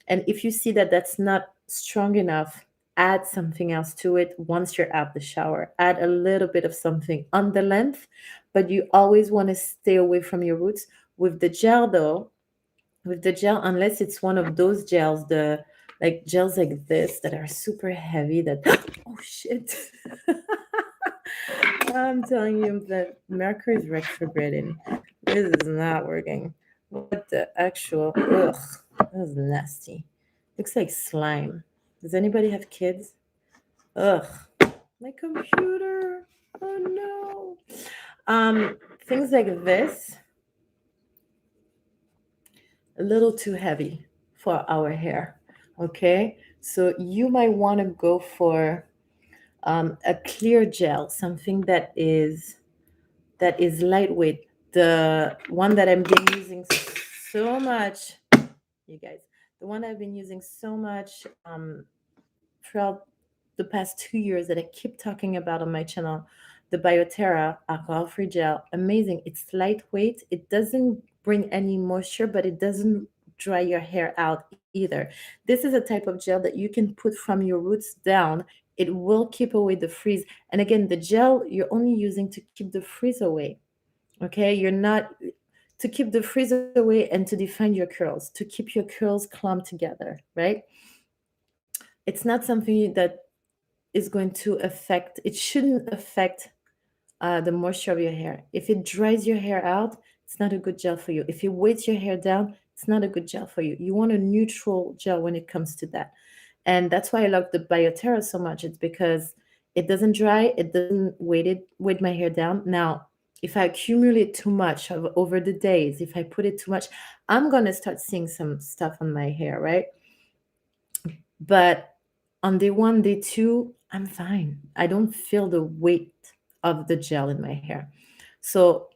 And if you see that that's not strong enough, add something else to it once you're out the shower. Add a little bit of something on the length, but you always want to stay away from your roots. With the gel though, with the gel, unless it's one of those gels, the like gels like this that are super heavy that oh shit. I'm telling you that Mercury is retrograding. This is not working. What the actual ugh. That was nasty. Looks like slime. Does anybody have kids? Ugh. My computer. Oh no. Things like this, a little too heavy for our hair. Okay, so you might want to go for a clear gel, something that is lightweight. The one that I've been using so much, you guys, the one I've been using so much throughout the past 2 years that I keep talking about on my channel, the Bioterra alcohol-free gel, amazing. It's lightweight. It doesn't bring any moisture, but it doesn't dry your hair out either. This is a type of gel that you can put from your roots down. It will keep away the frizz. And again, the gel you're only using to keep the frizz away. Okay, you're not to keep the frizz away and to define your curls, to keep your curls clumped together, right? It's not something that is going to affect, it shouldn't affect the moisture of your hair. If it dries your hair out, it's not a good gel for you. If it weights your hair down, it's not a good gel for you. You want a neutral gel when it comes to that. And that's why I love the Bioterra so much. It's because it doesn't dry, it doesn't weight my hair down. Now, if I accumulate too much over the days, if I put it too much, I'm gonna start seeing some stuff on my hair, right? But on day one, day two, I'm fine. I don't feel the weight of the gel in my hair. So,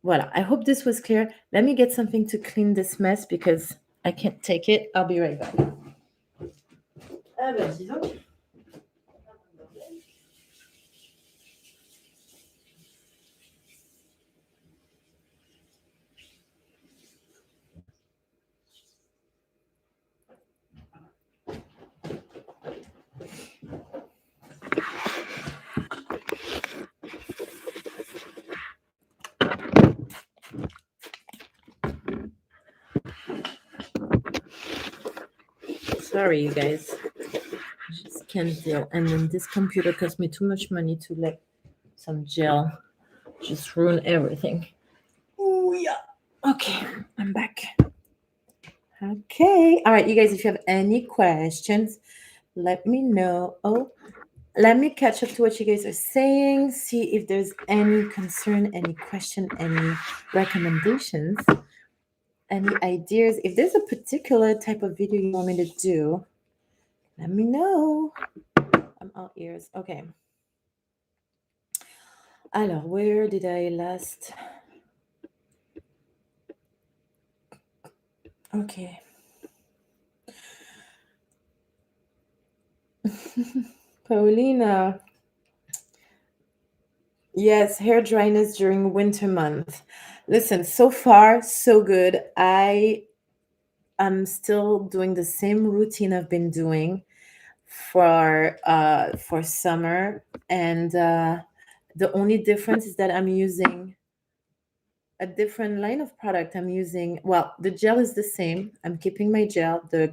voila. I hope this was clear. Let me get something to clean this mess because I can't take it. I'll be right back. Ah ben, dis donc. Sorry, you guys. I just can't deal. And then this computer cost me too much money to let some gel just ruin everything. Oh, yeah. Okay, I'm back. Okay. All right, you guys, if you have any questions, let me know. Oh, let me catch up to what you guys are saying, see if there's any concern, any question, any recommendations, any ideas. If there's a particular type of video you want me to do, let me know. I'm all ears. Okay. Alors, where did I last? Okay. Paulina. Yes, hair dryness during winter month. Listen, so far, so good. I'm still doing the same routine I've been doing for summer, and the only difference is that I'm using a different line of product. I'm using, well, the gel is the same. I'm keeping my gel, the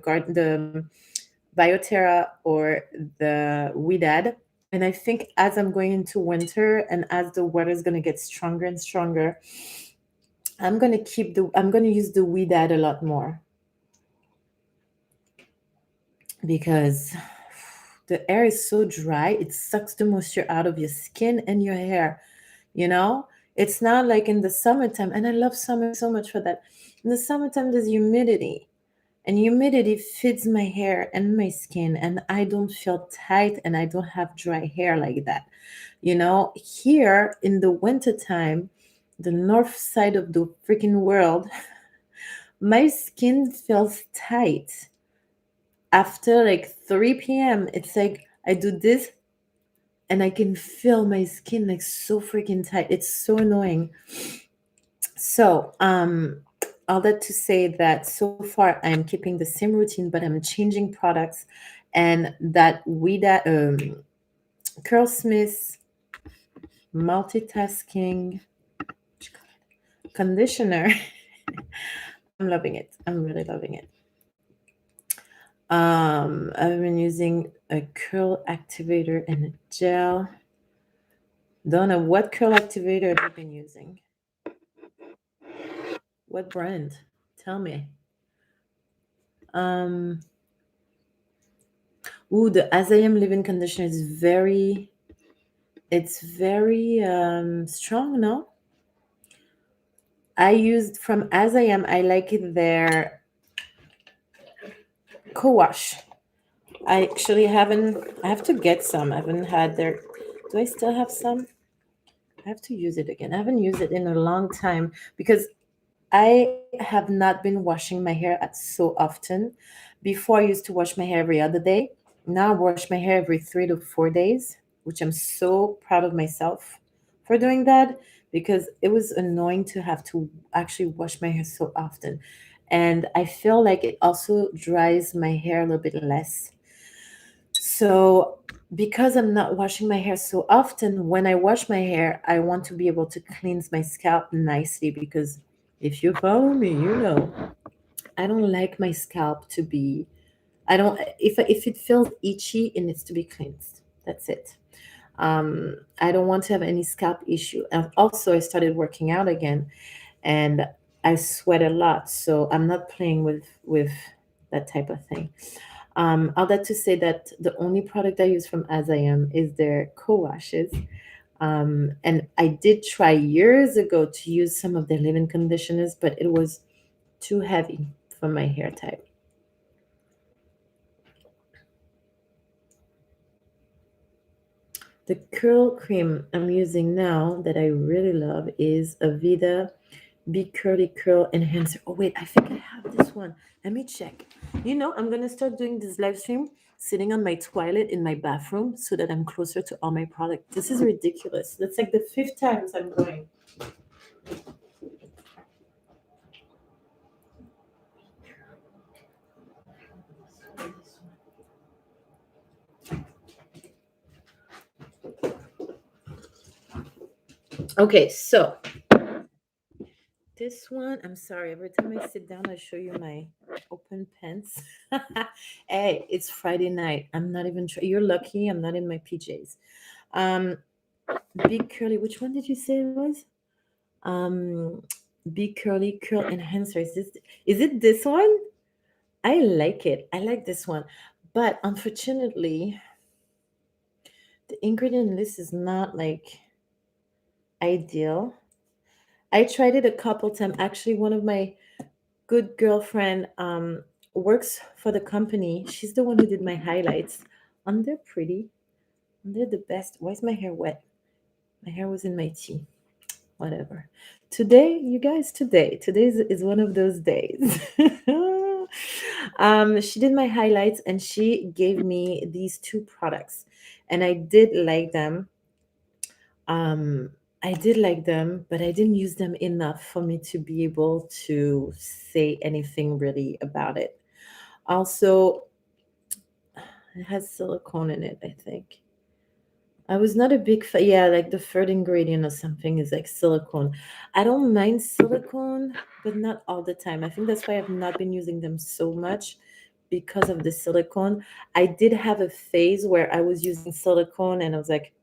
Bioterra or the Widad. And I think as I'm going into winter and as the weather is going to get stronger and stronger, I'm going to use the Widad a lot more because the air is so dry. It sucks the moisture out of your skin and your hair, you know? It's not like in the summertime, and I love summer so much for that. In the summertime, there's humidity, and humidity feeds my hair and my skin, and I don't feel tight and I don't have dry hair like that. You know, here in the wintertime, the north side of the freaking world, my skin feels tight. After like 3 p.m., it's like I do this and I can feel my skin like so freaking tight. It's so annoying. So, all that to say that so far I'm keeping the same routine, but I'm changing products, and that we that Curlsmith multitasking conditioner. I'm loving it. I'm really loving it. I've been using a curl activator and a gel. Donna, what curl activator have you been using? What brand? Tell me. Um, ooh, the As I Am Living Conditioner is very strong, no? I used from As I Am, I like it their co-wash. I actually I have to get some. I haven't had their, do I still have some? I have to use it again. I haven't used it in a long time because I have not been washing my hair at so often. Before I used to wash my hair every other day. Now I wash my hair every 3 to 4 days, which I'm so proud of myself for doing that because it was annoying to have to actually wash my hair so often. And I feel like it also dries my hair a little bit less. So, because I'm not washing my hair so often, when I wash my hair, I want to be able to cleanse my scalp nicely because if you follow me, you know I don't like my scalp to be. I don't. If it feels itchy, it needs to be cleansed. That's it. I don't want to have any scalp issue. And also, I started working out again, and I sweat a lot, so I'm not playing with that type of thing. All that to say that the only product I use from As I Am is their co-washes. And I did try years ago to use some of their leave-in conditioners, but it was too heavy for my hair type. The curl cream I'm using now that I really love is Avida Be Curly Curl Enhancer. Oh wait, I think I have this one. Let me check. You know, I'm gonna start doing this live stream sitting on my toilet in my bathroom so that I'm closer to all my product. This is ridiculous. That's like the fifth times I'm going. Okay, so this one, I'm sorry, every time I sit down, I show you my open pants. Hey, it's Friday night. I'm not even you're lucky I'm not in my PJs. Um, Big Curly, which one did you say it was? Um, Big Curly Curl Enhancer. Is it this one? I like it. I like this one. But unfortunately, the ingredient list is not like ideal. I tried it a couple times. Actually, one of my good girlfriend works for the company. She's the one who did my highlights. And they're pretty. And they're the best. Why is my hair wet? My hair was in my tea. Whatever. Today, you guys, today is one of those days. She did my highlights and she gave me these two products, and I did like them. Um, I did like them, but I didn't use them enough for me to be able to say anything really about it. Also, it has silicone in it, I think. I was not a big fan. Yeah, like the third ingredient or something is like silicone. I don't mind silicone, but not all the time. I think that's why I've not been using them so much because of the silicone. I did have a phase where I was using silicone and I was like,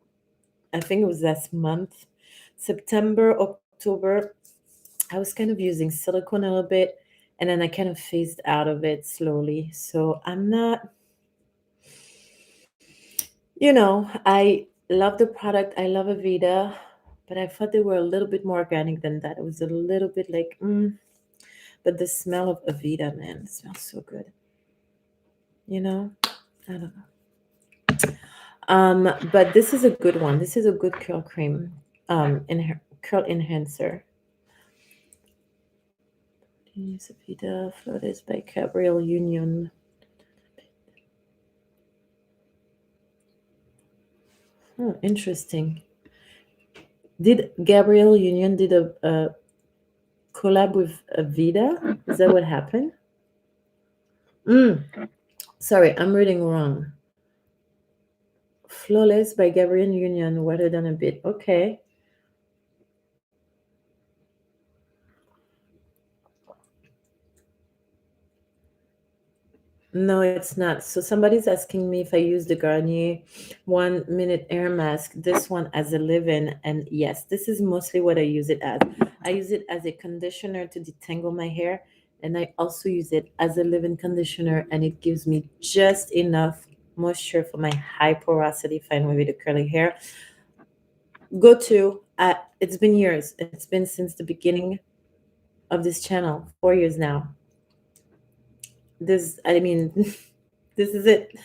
I think it was last month, September, October. I was kind of using silicone a little bit and then I kind of phased out of it slowly. So I'm not, I love the product. I love Aveda, but I thought they were a little bit more organic than that. It was a little bit like, but the smell of Aveda, man, it smells so good. You know, I don't know. But this is a good one. This is a good curl cream, curl enhancer. Use Aveda Flores by Gabrielle Union. Oh, interesting. Did Gabrielle Union did a collab with Aveda? Is that what happened? Mm, sorry, I'm reading wrong. Flawless by Gabrielle Union, wetter than a bit. Okay. No, it's not. So somebody's asking me if I use the Garnier 1 minute air mask, this one as a leave-in, and yes, this is mostly what I use it as. I use it as a conditioner to detangle my hair, and I also use it as a leave-in conditioner, and it gives me just enough moisture for my high porosity fine wavy to curly hair. Go to, it's been years. It's been since the beginning of this channel, 4 years now. This, I mean, this is it.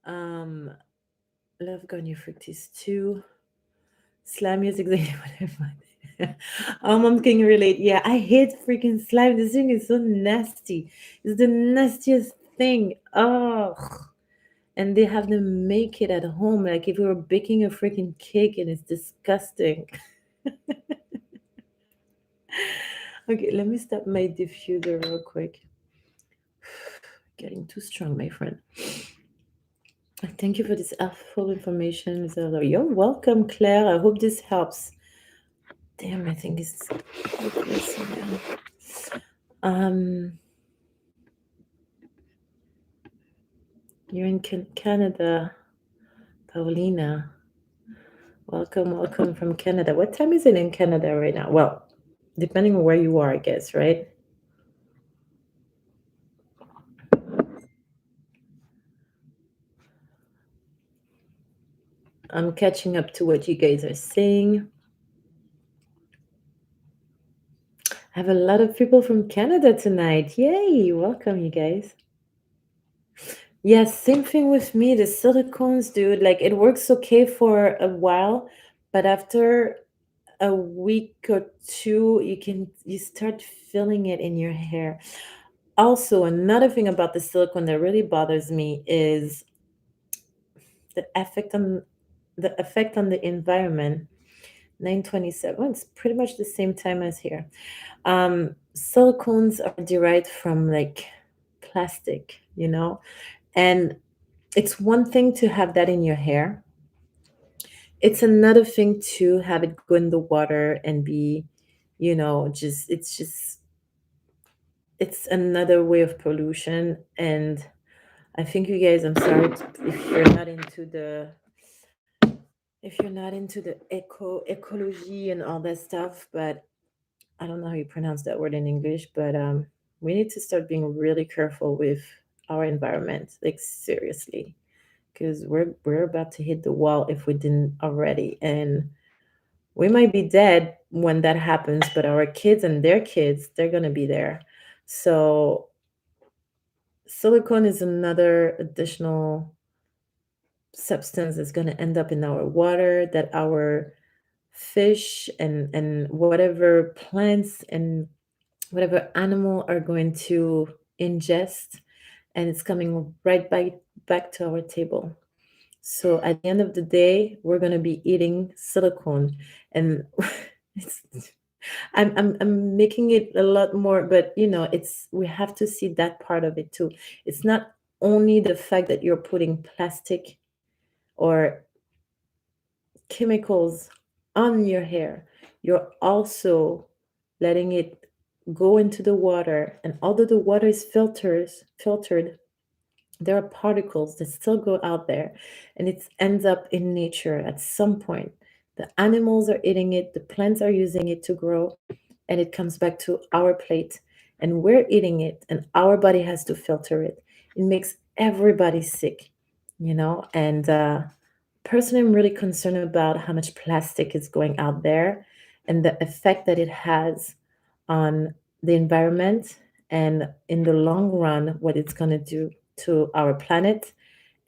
Um, Love Garnier Fructis 2. Slime is exactly what I find. Mom can relate. Yeah, I hate freaking slime. This thing is so nasty. It's the nastiest thing. Oh, and they have them make it at home. Like if we were baking a freaking cake, and it's disgusting. Okay, let me stop my diffuser real quick. Getting too strong, my friend. Thank you for this helpful information, Zella. You're welcome, Claire. I hope this helps. Damn, I think it's replacing now. Um, you're in Canada, Paulina. Welcome, welcome from Canada. What time is it in Canada right now? Well, depending on where you are, I guess, right? I'm catching up to what you guys are saying. I have a lot of people from Canada tonight. Yay! Welcome, you guys. Yes, same thing with me. The silicones, dude, like it works okay for a while, but after a week or two, you start feeling it in your hair. Also, another thing about the silicone that really bothers me is the effect on the environment. 927. It's pretty much the same time as here. Silicones are derived from like plastic, and it's one thing to have that in your hair. It's another thing to have it go in the water and be, it's another way of pollution. And I think you guys, I'm sorry if you're not into the ecology and all that stuff, but I don't know how you pronounce that word in English, but we need to start being really careful with our environment, like seriously, because we're about to hit the wall if we didn't already, and we might be dead when that happens, but our kids and their kids, they're gonna be there. So silicone is another additional substance that's gonna end up in our water that our fish and whatever plants and whatever animal are going to ingest, and it's coming right back to our table. So at the end of the day, we're going to be eating silicone, and it's, I'm making it a lot more, but it's we have to see that part of it too. It's not only the fact that you're putting plastic or chemicals on your hair, you're also letting it go into the water. And although the water is filtered, there are particles that still go out there, and it ends up in nature at some point. The animals are eating it, the plants are using it to grow, and it comes back to our plate, and we're eating it, and our body has to filter it. It makes everybody sick, and personally, I'm really concerned about how much plastic is going out there and the effect that it has on the environment, and in the long run, what it's going to do to our planet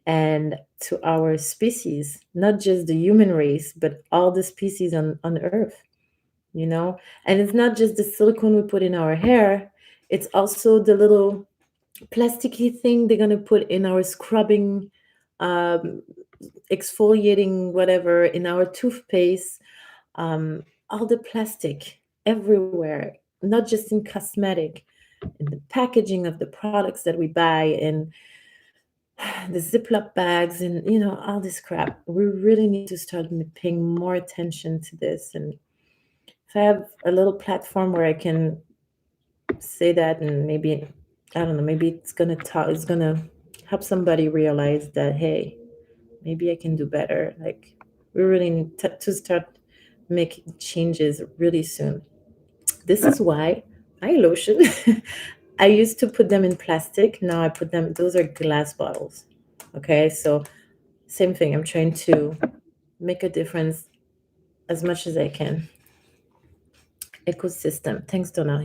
and to our species, not just the human race, but all the species on Earth, you know? And it's not just the silicone we put in our hair, it's also the little plasticky thing they're going to put in our scrubbing, um, exfoliating, whatever, in our toothpaste, all the plastic everywhere, not just in cosmetic, in the packaging of the products that we buy, and the Ziploc bags, and all this crap. We really need to start paying more attention to this. And if I have a little platform where I can say that, and maybe, I don't know, maybe it's gonna help somebody realize that, hey, maybe I can do better. Like, we really need to start making changes really soon. This is why I lotion. I used to put them in plastic. Now I put them, those are glass bottles. Okay, so same thing. I'm trying to make a difference as much as I can. Ecosystem. Thanks, Donna.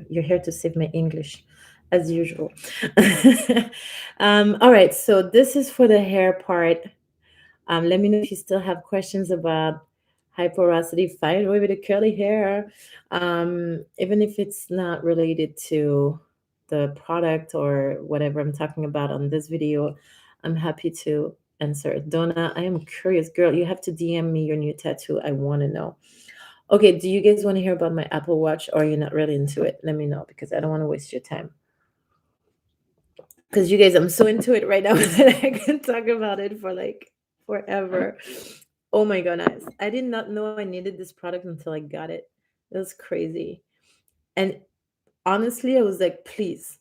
You're here to save my English, as usual. All right, so this is for the hair part. Let me know if you still have questions about high porosity, fine away with the curly hair, even if it's not related to the product or whatever I'm talking about on this video. I'm happy to answer. Donna, I am curious, girl. You have to DM me your new tattoo. I want to know. Okay, do you guys want to hear about my Apple Watch, or are you not really into it? Let me know, because I don't want to waste your time. Because you guys, I'm so into it right now that I can talk about it for like forever. Oh my goodness. I did not know I needed this product until I got it. It was crazy. And honestly, I was like, please,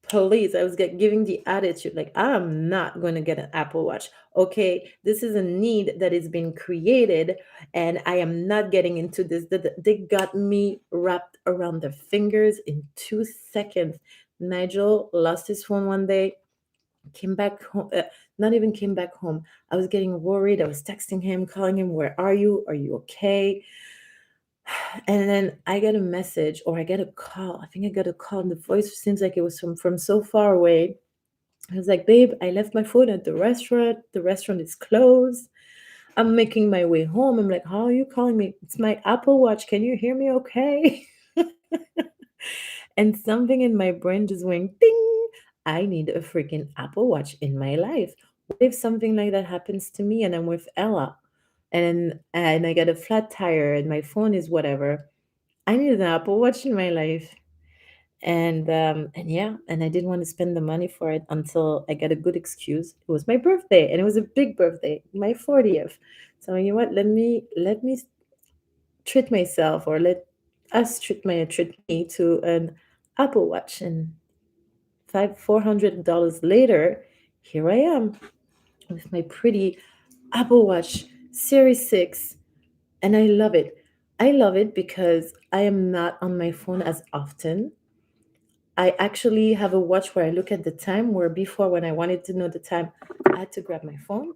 please. I was giving the attitude like, I'm not going to get an Apple Watch. Okay, this is a need that is being created, and I am not getting into this. They got me wrapped around their fingers in 2 seconds. Nigel lost his phone one day, came back home, not even came back home. I was getting worried. I was texting him, calling him, where are you? Are you okay? And then I get a message, or I get a call. I think I got a call, and the voice seems like it was from so far away. I was like, babe, I left my phone at the restaurant. The restaurant is closed. I'm making my way home. I'm like, how are you calling me? It's my Apple Watch. Can you hear me okay? And something in my brain just went ding. I need a freaking Apple Watch in my life. What if something like that happens to me and I'm with Ella, and I get a flat tire and my phone is whatever? I need an Apple Watch in my life. And yeah, and I didn't want to spend the money for it until I got a good excuse. It was my birthday, and it was a big birthday, my 40th. So you know what? Let me treat myself, or let us treat me to an Apple Watch. And $400 later, here I am with my pretty Apple Watch Series 6, and I love it. I love it because I am not on my phone as often. I actually have a watch where I look at the time, where before, when I wanted to know the time, I had to grab my phone,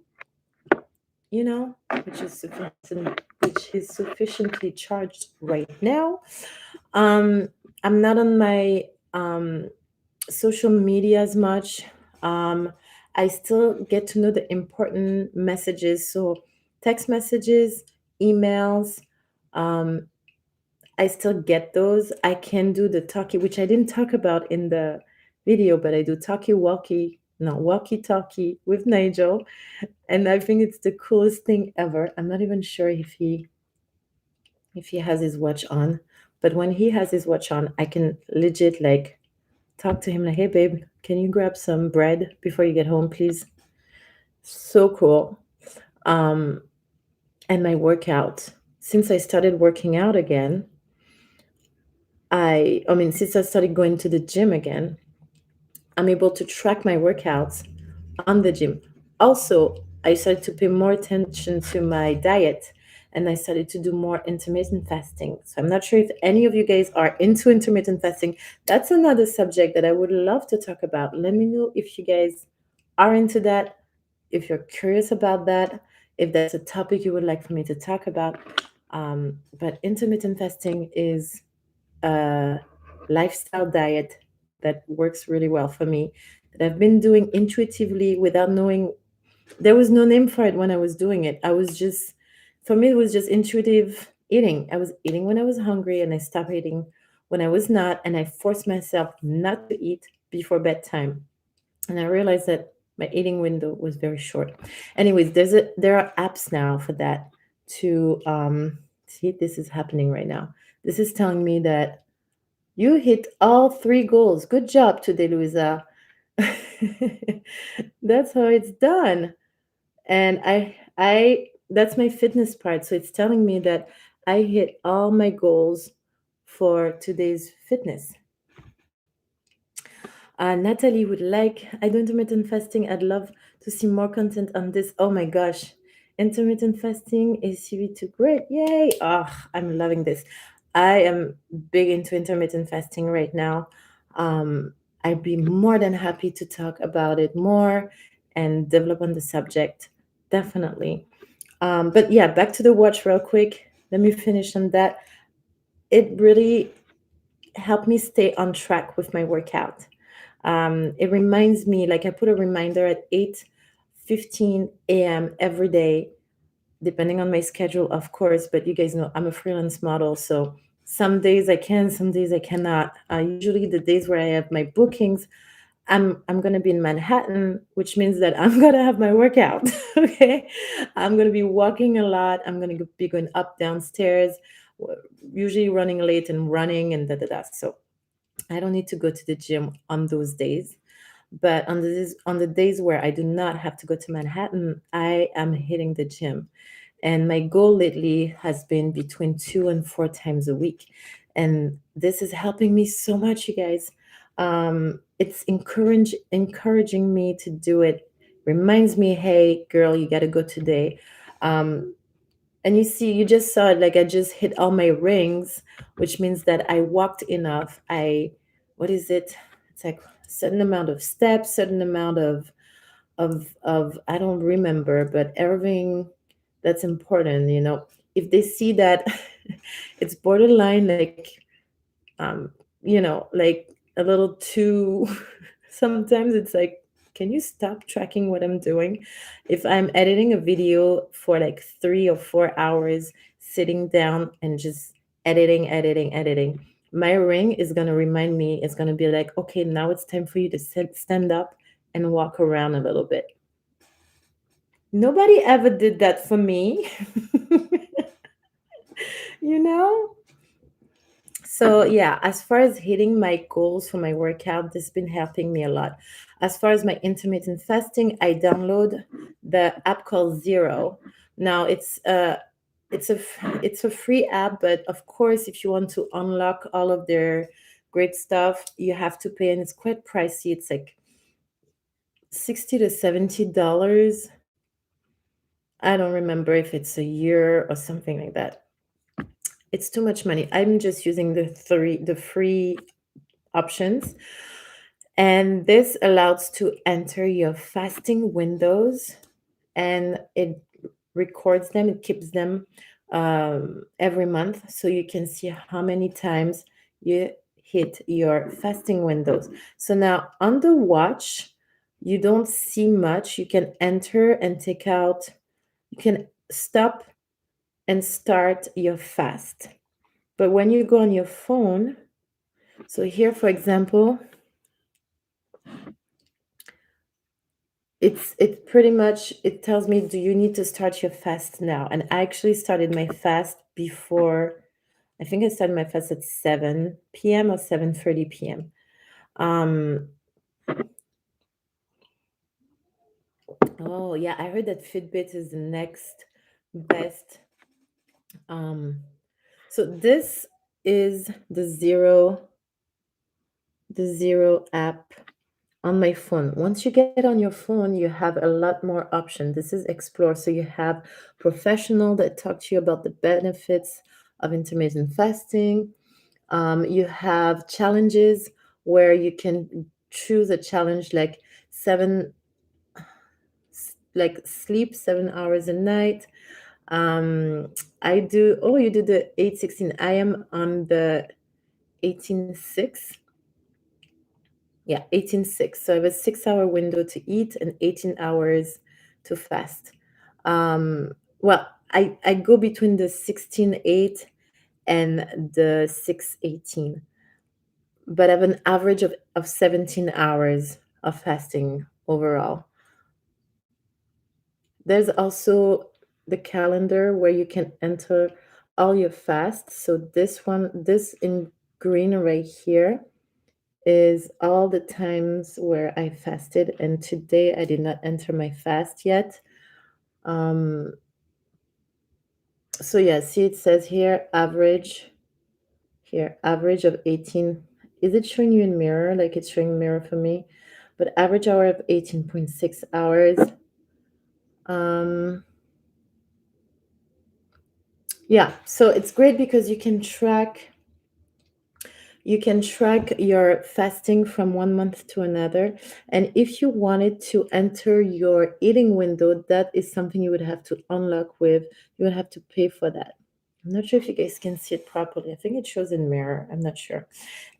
which is sufficiently charged right now. Um, I'm not on my social media as much. Um, I still get to know the important messages. So text messages, emails, um, I still get those. I can do the talkie, which I didn't talk about in the video, but I do walkie talkie with Nigel. And I think it's the coolest thing ever. I'm not even sure if he has his watch on, but when he has his watch on, I can legit like talk to him like, hey babe, can you grab some bread before you get home, please? So cool. Um, and my workout. Since I started working out again, I mean, since I started going to the gym again, I'm able to track my workouts on the gym. Also, I started to pay more attention to my diet and I started to do more intermittent fasting. So I'm not sure if any of you guys are into intermittent fasting. That's another subject that I would love to talk about. Let me know if you guys are into that, if you're curious about that, if that's a topic you would like for me to talk about. But intermittent fasting is a lifestyle diet that works really well for me, that I've been doing intuitively without knowing. There was no name for it when I was doing it. I was just, for me, it was just intuitive eating. I was eating when I was hungry and I stopped eating when I was not. And I forced myself not to eat before bedtime. And I realized that my eating window was very short. Anyways, there are apps now for that to see, this is happening right now. This is telling me that you hit all three goals. Good job today, Luisa. That's how it's done. And I that's my fitness part. So it's telling me that I hit all my goals for today's fitness. Natalie would like, I do intermittent fasting. I'd love to see more content on this. Oh my gosh. Intermittent fasting is CV2 great. Yay. Oh, I'm loving this. I am big into intermittent fasting right now. Um, I'd be more than happy to talk about it more and develop on the subject. Definitely. But yeah, back to the watch real quick. Let me finish on that. It really helped me stay on track with my workout. It reminds me, like I put a reminder at 8:15 a.m. every day, depending on my schedule, of course. But you guys know I'm a freelance model, so some days I can, some days I cannot. Usually the days where I have my bookings, I'm gonna be in Manhattan, which means that I'm gonna have my workout. Okay, I'm gonna be walking a lot. I'm gonna be going up downstairs, usually running late and running and da da da. So I don't need to go to the gym on those days. But on the days where I do not have to go to Manhattan, I am hitting the gym. And my goal lately has been between 2 and 4 times a week. And this is helping me so much, you guys. It's encouraging me to do it. Reminds me, hey, girl, you got to go today. Um, and you see, you just saw it, like I just hit all my rings, which means that I walked enough. What is it? It's like a certain amount of steps, certain amount of I don't remember, but everything that's important, if they see that it's borderline like like a little too sometimes it's like, can you stop tracking what I'm doing? If I'm editing a video for like 3 or 4 hours, sitting down and just editing, my ring is going to remind me, it's going to be like, okay, now it's time for you to stand up and walk around a little bit. Nobody ever did that for me. you know So yeah, as far as hitting my goals for my workout, this has been helping me a lot. As far as my intermittent fasting, I download the app called Zero. Now it's a free app, but of course, if you want to unlock all of their great stuff, you have to pay, and it's quite pricey. It's like $60 to $70. I don't remember if it's a year or something like that. It's too much money. I'm just using the free options. And this allows to enter your fasting windows, and it records them, it keeps them every month, so you can see how many times you hit your fasting windows. So now on the watch, you don't see much. You can enter and take out, you can stop and start your fast. But when you go on your phone, so here, for example, it pretty much, it tells me, do you need to start your fast now? And I actually started my fast before, I think I started my fast at 7 p.m. or 7:30 p.m. Um, oh yeah, I heard that Fitbit is the next best. Um, so this is the zero app on my phone. Once you get on your phone, you have a lot more options. This is Explore. So you have professional that talk to you about the benefits of intermittent fasting. You have challenges where you can choose a challenge like seven, like sleep 7 hours a night. Um, I do. Oh, you do the 8-16. I am on the 18-6. Yeah, 18-6. So I have a 6 hour window to eat and 18 hours to fast. Well, I go between the 16-8 and the 6-18, but I have an average of 17 hours of fasting overall. There's also the calendar where you can enter all your fasts. So this one, this in green right here, is all the times where I fasted, and today I did not enter my fast yet. Um, so yeah, see it says here, average of 18. Is it showing you in mirror? Like it's showing mirror for me, but average hour of 18.6 hours. Um, yeah, so it's great because you can track your fasting from 1 month to another. And if you wanted to enter your eating window, that is something you would have to unlock with. You would have to pay for that. I'm not sure if you guys can see it properly. I think it shows in mirror. I'm not sure.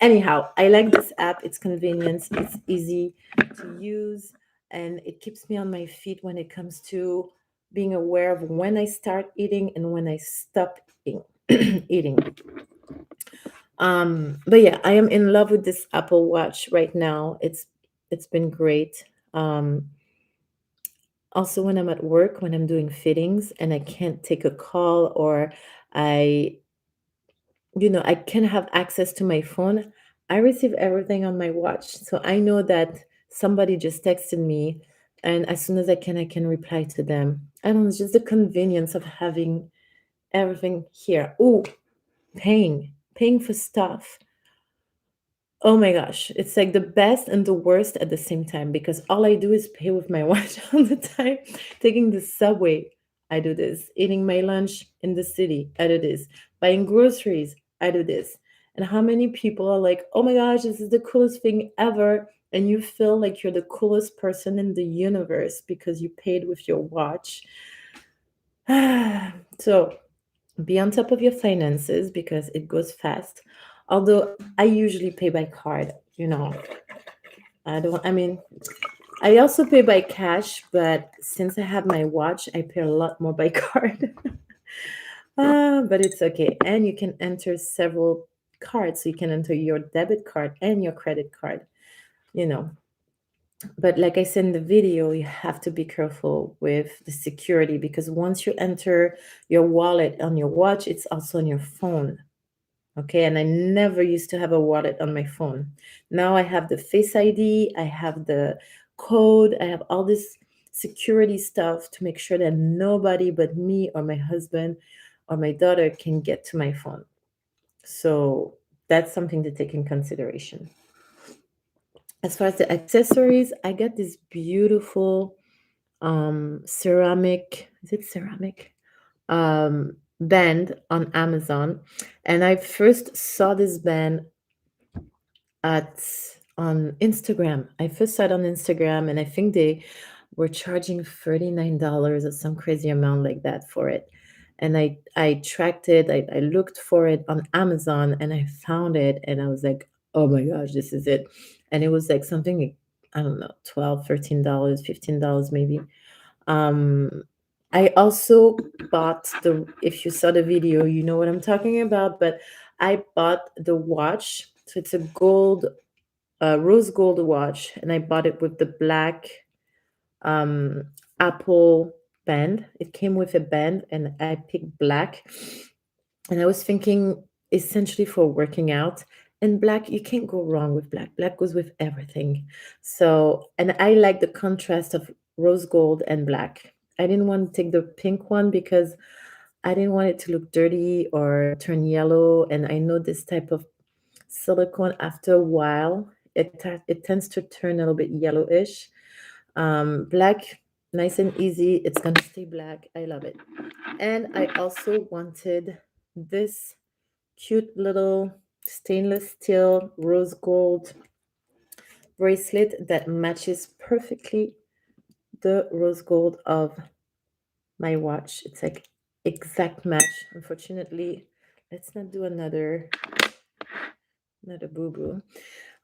Anyhow, I like this app. It's convenient, it's easy to use, and it keeps me on my feet when it comes to being aware of when I start eating and when I stop eating. eating. But yeah, I am in love with this Apple Watch right now. It's been great. Um, Also when I'm at work, when I'm doing fittings and I can't take a call, or I I can have access to my phone, I receive everything on my watch. So I know that somebody just texted me, and as soon as I can reply to them. I don't know, it's just the convenience of having everything here. Oh, paying for stuff. Oh my gosh, it's like the best and the worst at the same time, because all I do is pay with my watch all the time. Taking the subway, I do this. Eating my lunch in the city, I do this. Buying groceries, I do this. And how many people are like, oh my gosh, this is the coolest thing ever. And you feel like you're the coolest person in the universe because you paid with your watch. So be on top of your finances because it goes fast. Although I usually pay by card, I mean, I also pay by cash, but since I have my watch, I pay a lot more by card. But it's okay. And you can enter several cards. So you can enter your debit card and your credit card, you know. But like I said in the video, you have to be careful with the security, because once you enter your wallet on your watch, it's also on your phone. Okay, and I never used to have a wallet on my phone. Now I have the Face ID, I have the code, I have all this security stuff to make sure that nobody but me or my husband or my daughter can get to my phone. So that's something to take in consideration. As far as the accessories, I got this beautiful ceramic, is it ceramic? Band on Amazon. And I first saw this band at on Instagram. I first saw it on Instagram, and I think they were charging $39 or some crazy amount like that for it. And I tracked it, I looked for it on Amazon, and I found it, and I was like, oh my gosh, this is it. And it was like something like, I don't know, 12, $13, $15 maybe. Um, I also bought if you saw the video, you know what I'm talking about, but I bought the watch. So it's a rose gold watch, and I bought it with the black um, Apple band. It came with a band, and I picked black. And I was thinking essentially for working out. And black, you can't go wrong with black. Black goes with everything. So, and I like the contrast of rose gold and black. I didn't want to take the pink one because I didn't want it to look dirty or turn yellow. And I know this type of silicone, after a while, it tends to turn a little bit yellowish. Black, nice and easy. It's gonna stay black. I love it. And I also wanted this cute little stainless steel rose gold bracelet that matches perfectly the rose gold of my watch. It's like exact match. Unfortunately, let's not do another boo boo.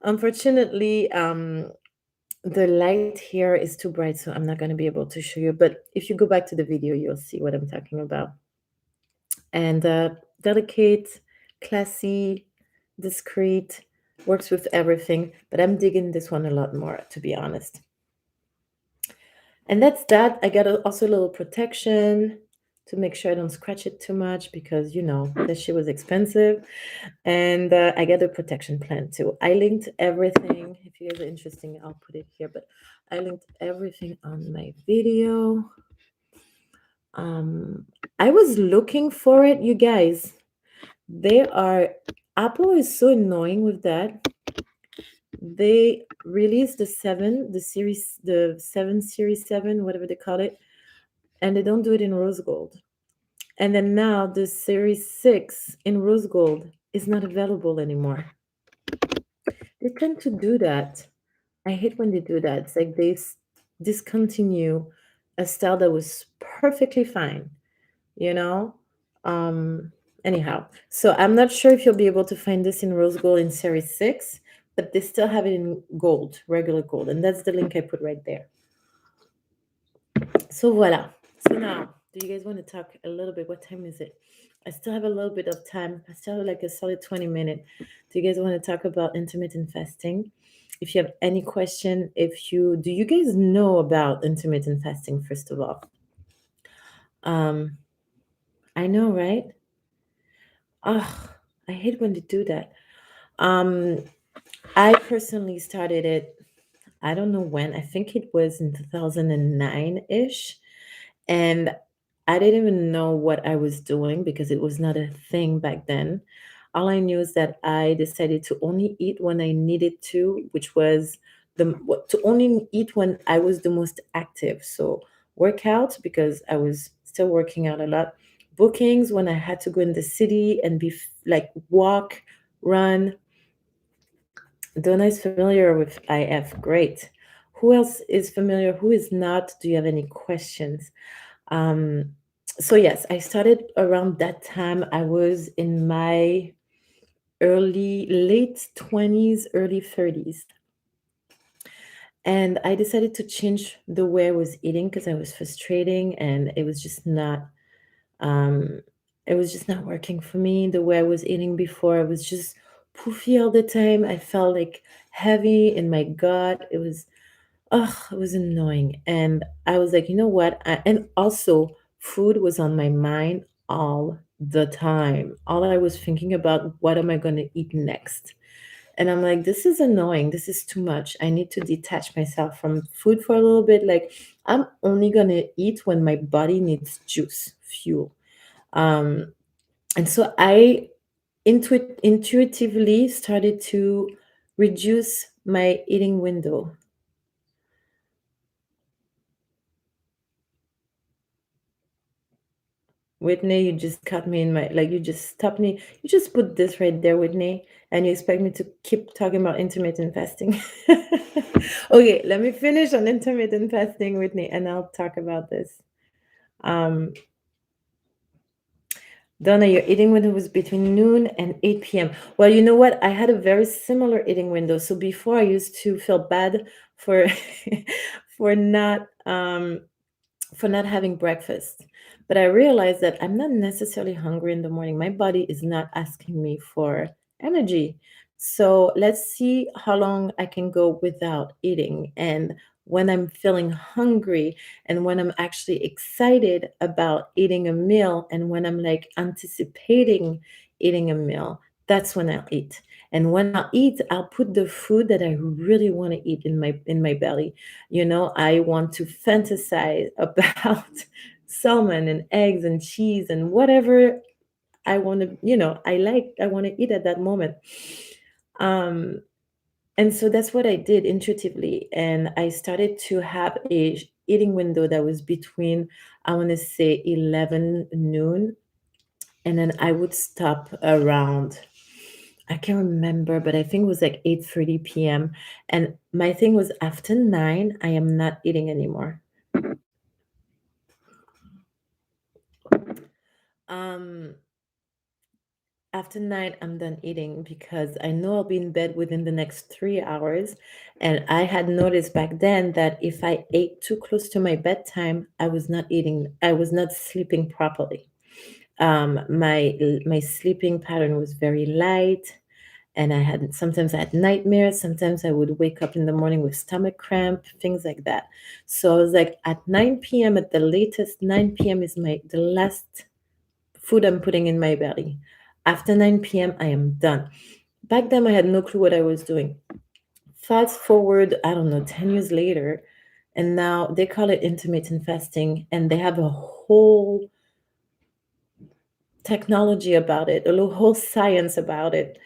Unfortunately, the light here is too bright, so I'm not going to be able to show you. But if you go back to the video, you'll see what I'm talking about. And delicate, classy, discreet, works with everything. But I'm digging this one a lot more, to be honest. And that's that. I got also a little protection to make sure I don't scratch it too much because, you know, that shit was expensive. And I got a protection plan too. I linked everything. If you guys are interested, I'll put it here. But I linked everything on my video. I was looking for it, you guys. Apple is so annoying with that. They released the 7 Series 7, whatever they call it, and they don't do it in rose gold. And then now the Series 6 in rose gold is not available anymore. They tend to do that. I hate when they do that. It's like they discontinue a style that was perfectly fine, you know? Um, Anyhow, so I'm not sure if you'll be able to find this in rose gold in Series 6, but they still have it in gold, regular gold. And that's the link I put right there. So voila. So now, do you guys want to talk a little bit? What time is it? I still have a little bit of time. I still have like a solid 20 minutes. Do you guys want to talk about intermittent fasting? If you have any question, do you guys know about intermittent fasting, first of all? Um, I know, right? Ugh, I hate when they do that. Um, I personally started it, I don't know when. I think it was in 2009-ish. And I didn't even know what I was doing because it was not a thing back then. All I knew is that I decided to only eat when I needed to, which was to only eat when I was the most active. So workout because I was still working out a lot. Bookings when I had to go in the city and like walk, run. Donna is familiar with IF. Great. Who else is familiar? Who is not? Do you have any questions? Um, so yes, I started around that time. I was in my late 20s, early 30s. And I decided to change the way I was eating because I was frustrating and um, it was just not working for me. The way I was eating before, I was just poofy all the time. I felt like heavy in my gut. It was annoying. And I was like, you know what? And also, food was on my mind all the time. All I was thinking about, what am I going to eat next? And I'm like, this is annoying. This is too much. I need to detach myself from food for a little bit. Like, I'm only going to eat when my body needs juice, fuel. Um, and so I intuitively started to reduce my eating window. Whitney, you just cut me in my, like, you just stopped me. You just put this right there, Whitney, and you expect me to keep talking about intermittent fasting. Okay, let me finish on intermittent fasting, Whitney, and I'll talk about this. Um, Donna, your eating window was between noon and 8 p.m. Well, you know what? I had a very similar eating window. So before I used to feel bad for for not for not having breakfast. But I realized that I'm not necessarily hungry in the morning. My body is not asking me for energy. So let's see how long I can go without eating. And when I'm feeling hungry and when I'm actually excited about eating a meal and when I'm like anticipating eating a meal, that's when I'll eat. And when I eat, I'll put the food that I really want to eat in my belly. I want to fantasize about salmon and eggs and cheese and whatever I want to, I want to eat at that moment. Um, and so that's what I did intuitively. And I started to have a eating window that was between, I want to say 11 noon. And then I would stop around, I can't remember, but I think it was like 8:30 p.m. And my thing was after 9, I am not eating anymore. Um, After 9, I'm done eating because I know I'll be in bed within the next 3 hours. And I had noticed back then that if I ate too close to my bedtime, I was not eating, I was not sleeping properly. My sleeping pattern was very light, and I had nightmares. Sometimes I would wake up in the morning with stomach cramp, things like that. So I was like, at 9 p.m. at the latest, 9 p.m. is my the last food I'm putting in my belly. After 9 p.m., I am done. Back then, I had no clue what I was doing. Fast forward, I don't know, 10 years later, and now they call it intermittent fasting, and they have a whole technology about it, a whole science about it.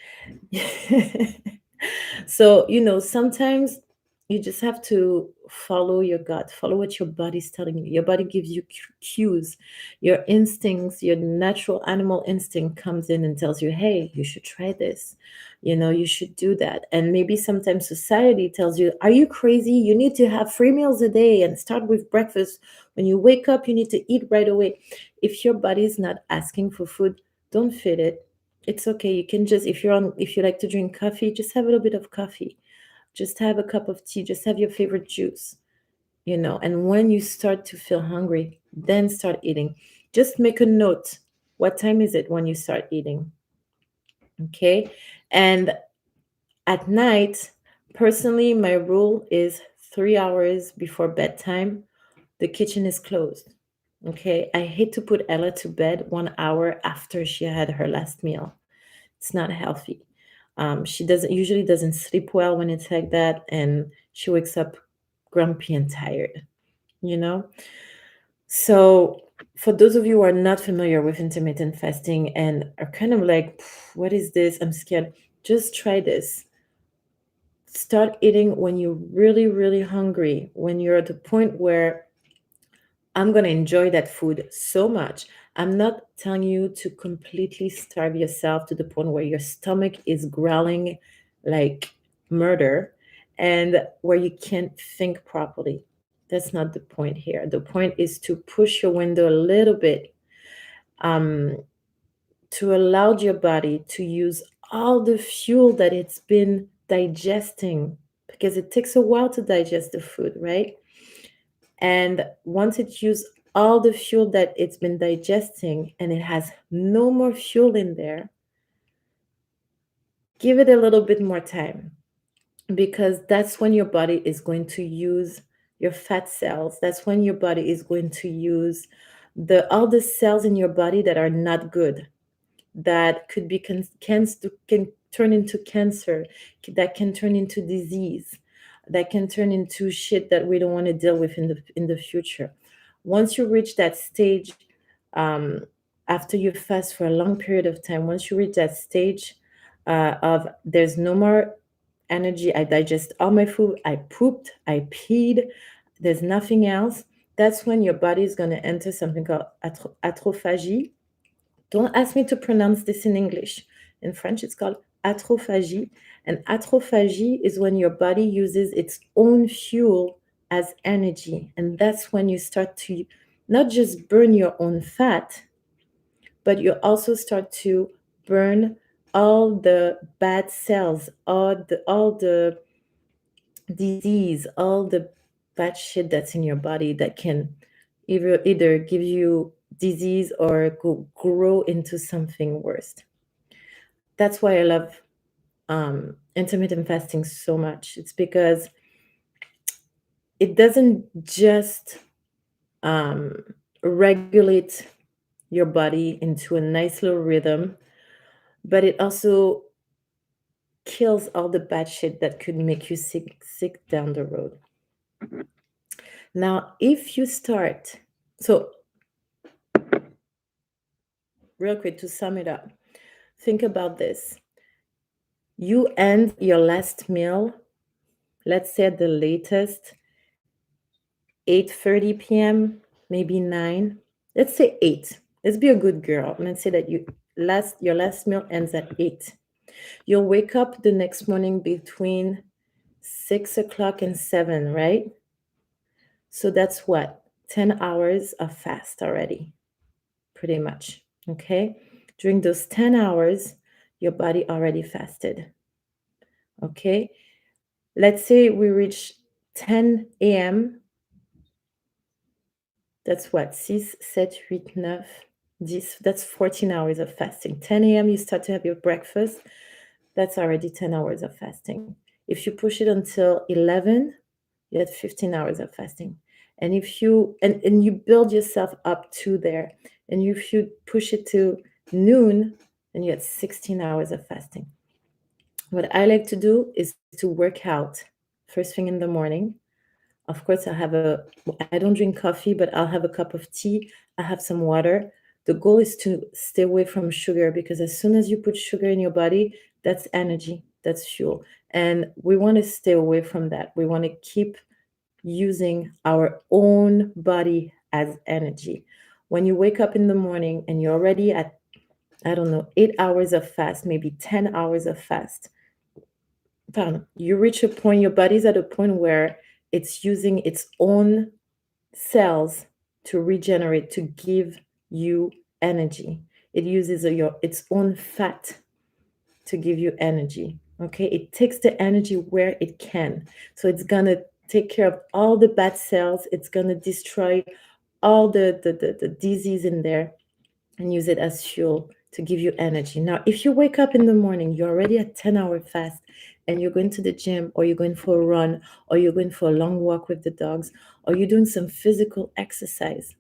So, sometimes you just have to follow your gut, follow what your body's telling you. Your body gives you cues. Your instincts, your natural animal instinct comes in and tells you, hey, you should try this. You should do that. And maybe sometimes society tells you, are you crazy? You need to have 3 meals a day and start with breakfast. When you wake up, you need to eat right away. If your body is not asking for food, don't feed it. It's okay. You can just, if you like to drink coffee, just have a little bit of coffee. Just have a cup of tea. Just have your favorite juice. And when you start to feel hungry, then start eating. Just make a note. What time is it when you start eating? Okay. And at night, personally, my rule is 3 hours before bedtime, the kitchen is closed. Okay. I hate to put Ella to bed 1 hour after she had her last meal. It's not healthy. She doesn't sleep well when it's like that, and she wakes up grumpy and tired. You know. So, for those of you who are not familiar with intermittent fasting and are kind of like, "What is this? I'm scared." Just try this. Start eating when you're really, really hungry. When you're at the point where I'm going to enjoy that food so much. I'm not telling you to completely starve yourself to the point where your stomach is growling like murder and where you can't think properly. That's not the point here. The point is to push your window a little bit, um, to allow your body to use all the fuel that it's been digesting, because it takes a while to digest the food, right? And once it used all the fuel that it's been digesting and it has no more fuel in there, give it a little bit more time, because that's when your body is going to use your fat cells. That's when your body is going to use all the cells in your body that are not good, that could be can turn into cancer, that can turn into disease, that can turn into shit that we don't want to deal with in the future. Once you reach that stage, um, after you fast for a long period of time, once you reach that stage of there's no more energy, I digest all my food, I pooped, I peed, there's nothing else. That's when your body is going to enter something called atrophagy. Don't ask me to pronounce this in English. In French, it's called atrophagie. And atrophagie is when your body uses its own fuel as energy. And that's when you start to not just burn your own fat, but you also start to burn all the bad cells, all the disease, all the bad shit that's in your body that can either give you disease or grow into something worse. That's why I love intermittent fasting so much. It's because it doesn't just um, regulate your body into a nice little rhythm, but it also kills all the bad shit that could make you sick down the road. Now, if you start, so real quick to sum it up, think about this. You end your last meal, let's say at the latest 8:30 p.m., maybe 9. Let's say 8. Let's be a good girl. Let's say that your last meal ends at 8. You'll wake up the next morning between 6 o'clock and 7, right? So that's what? 10 hours of fast already, pretty much. Okay? During those 10 hours, your body already fasted. Okay? Let's say we reach 10 a.m. That's what? 6, 7, 8, 9, 10. That's 14 hours of fasting. 10 a.m., you start to have your breakfast. That's already 10 hours of fasting. If you push it until 11, you had 15 hours of fasting. And if you and you build yourself up to there, and if you push it to noon, then you had 16 hours of fasting. What I like to do is to work out first thing in the morning. Of course, I don't drink coffee, but I'll have a cup of tea. I have some water. The goal is to stay away from sugar, because as soon as you put sugar in your body, that's energy, that's fuel. And we want to stay away from that. We want to keep using our own body as energy. When you wake up in the morning and you're already at, I don't know, 8 hours of fast, maybe 10 hours of fast, you reach a point, your body's at a point where it's using its own cells to regenerate, to give you energy. It uses its own fat to give you energy. Okay, it takes the energy where it can. So it's gonna take care of all the bad cells. It's gonna destroy all the disease in there and use it as fuel to give you energy. Now, if you wake up in the morning, you're already at 10-hour fast, and you're going to the gym, or you're going for a run, or you're going for a long walk with the dogs, or you're doing some physical exercise.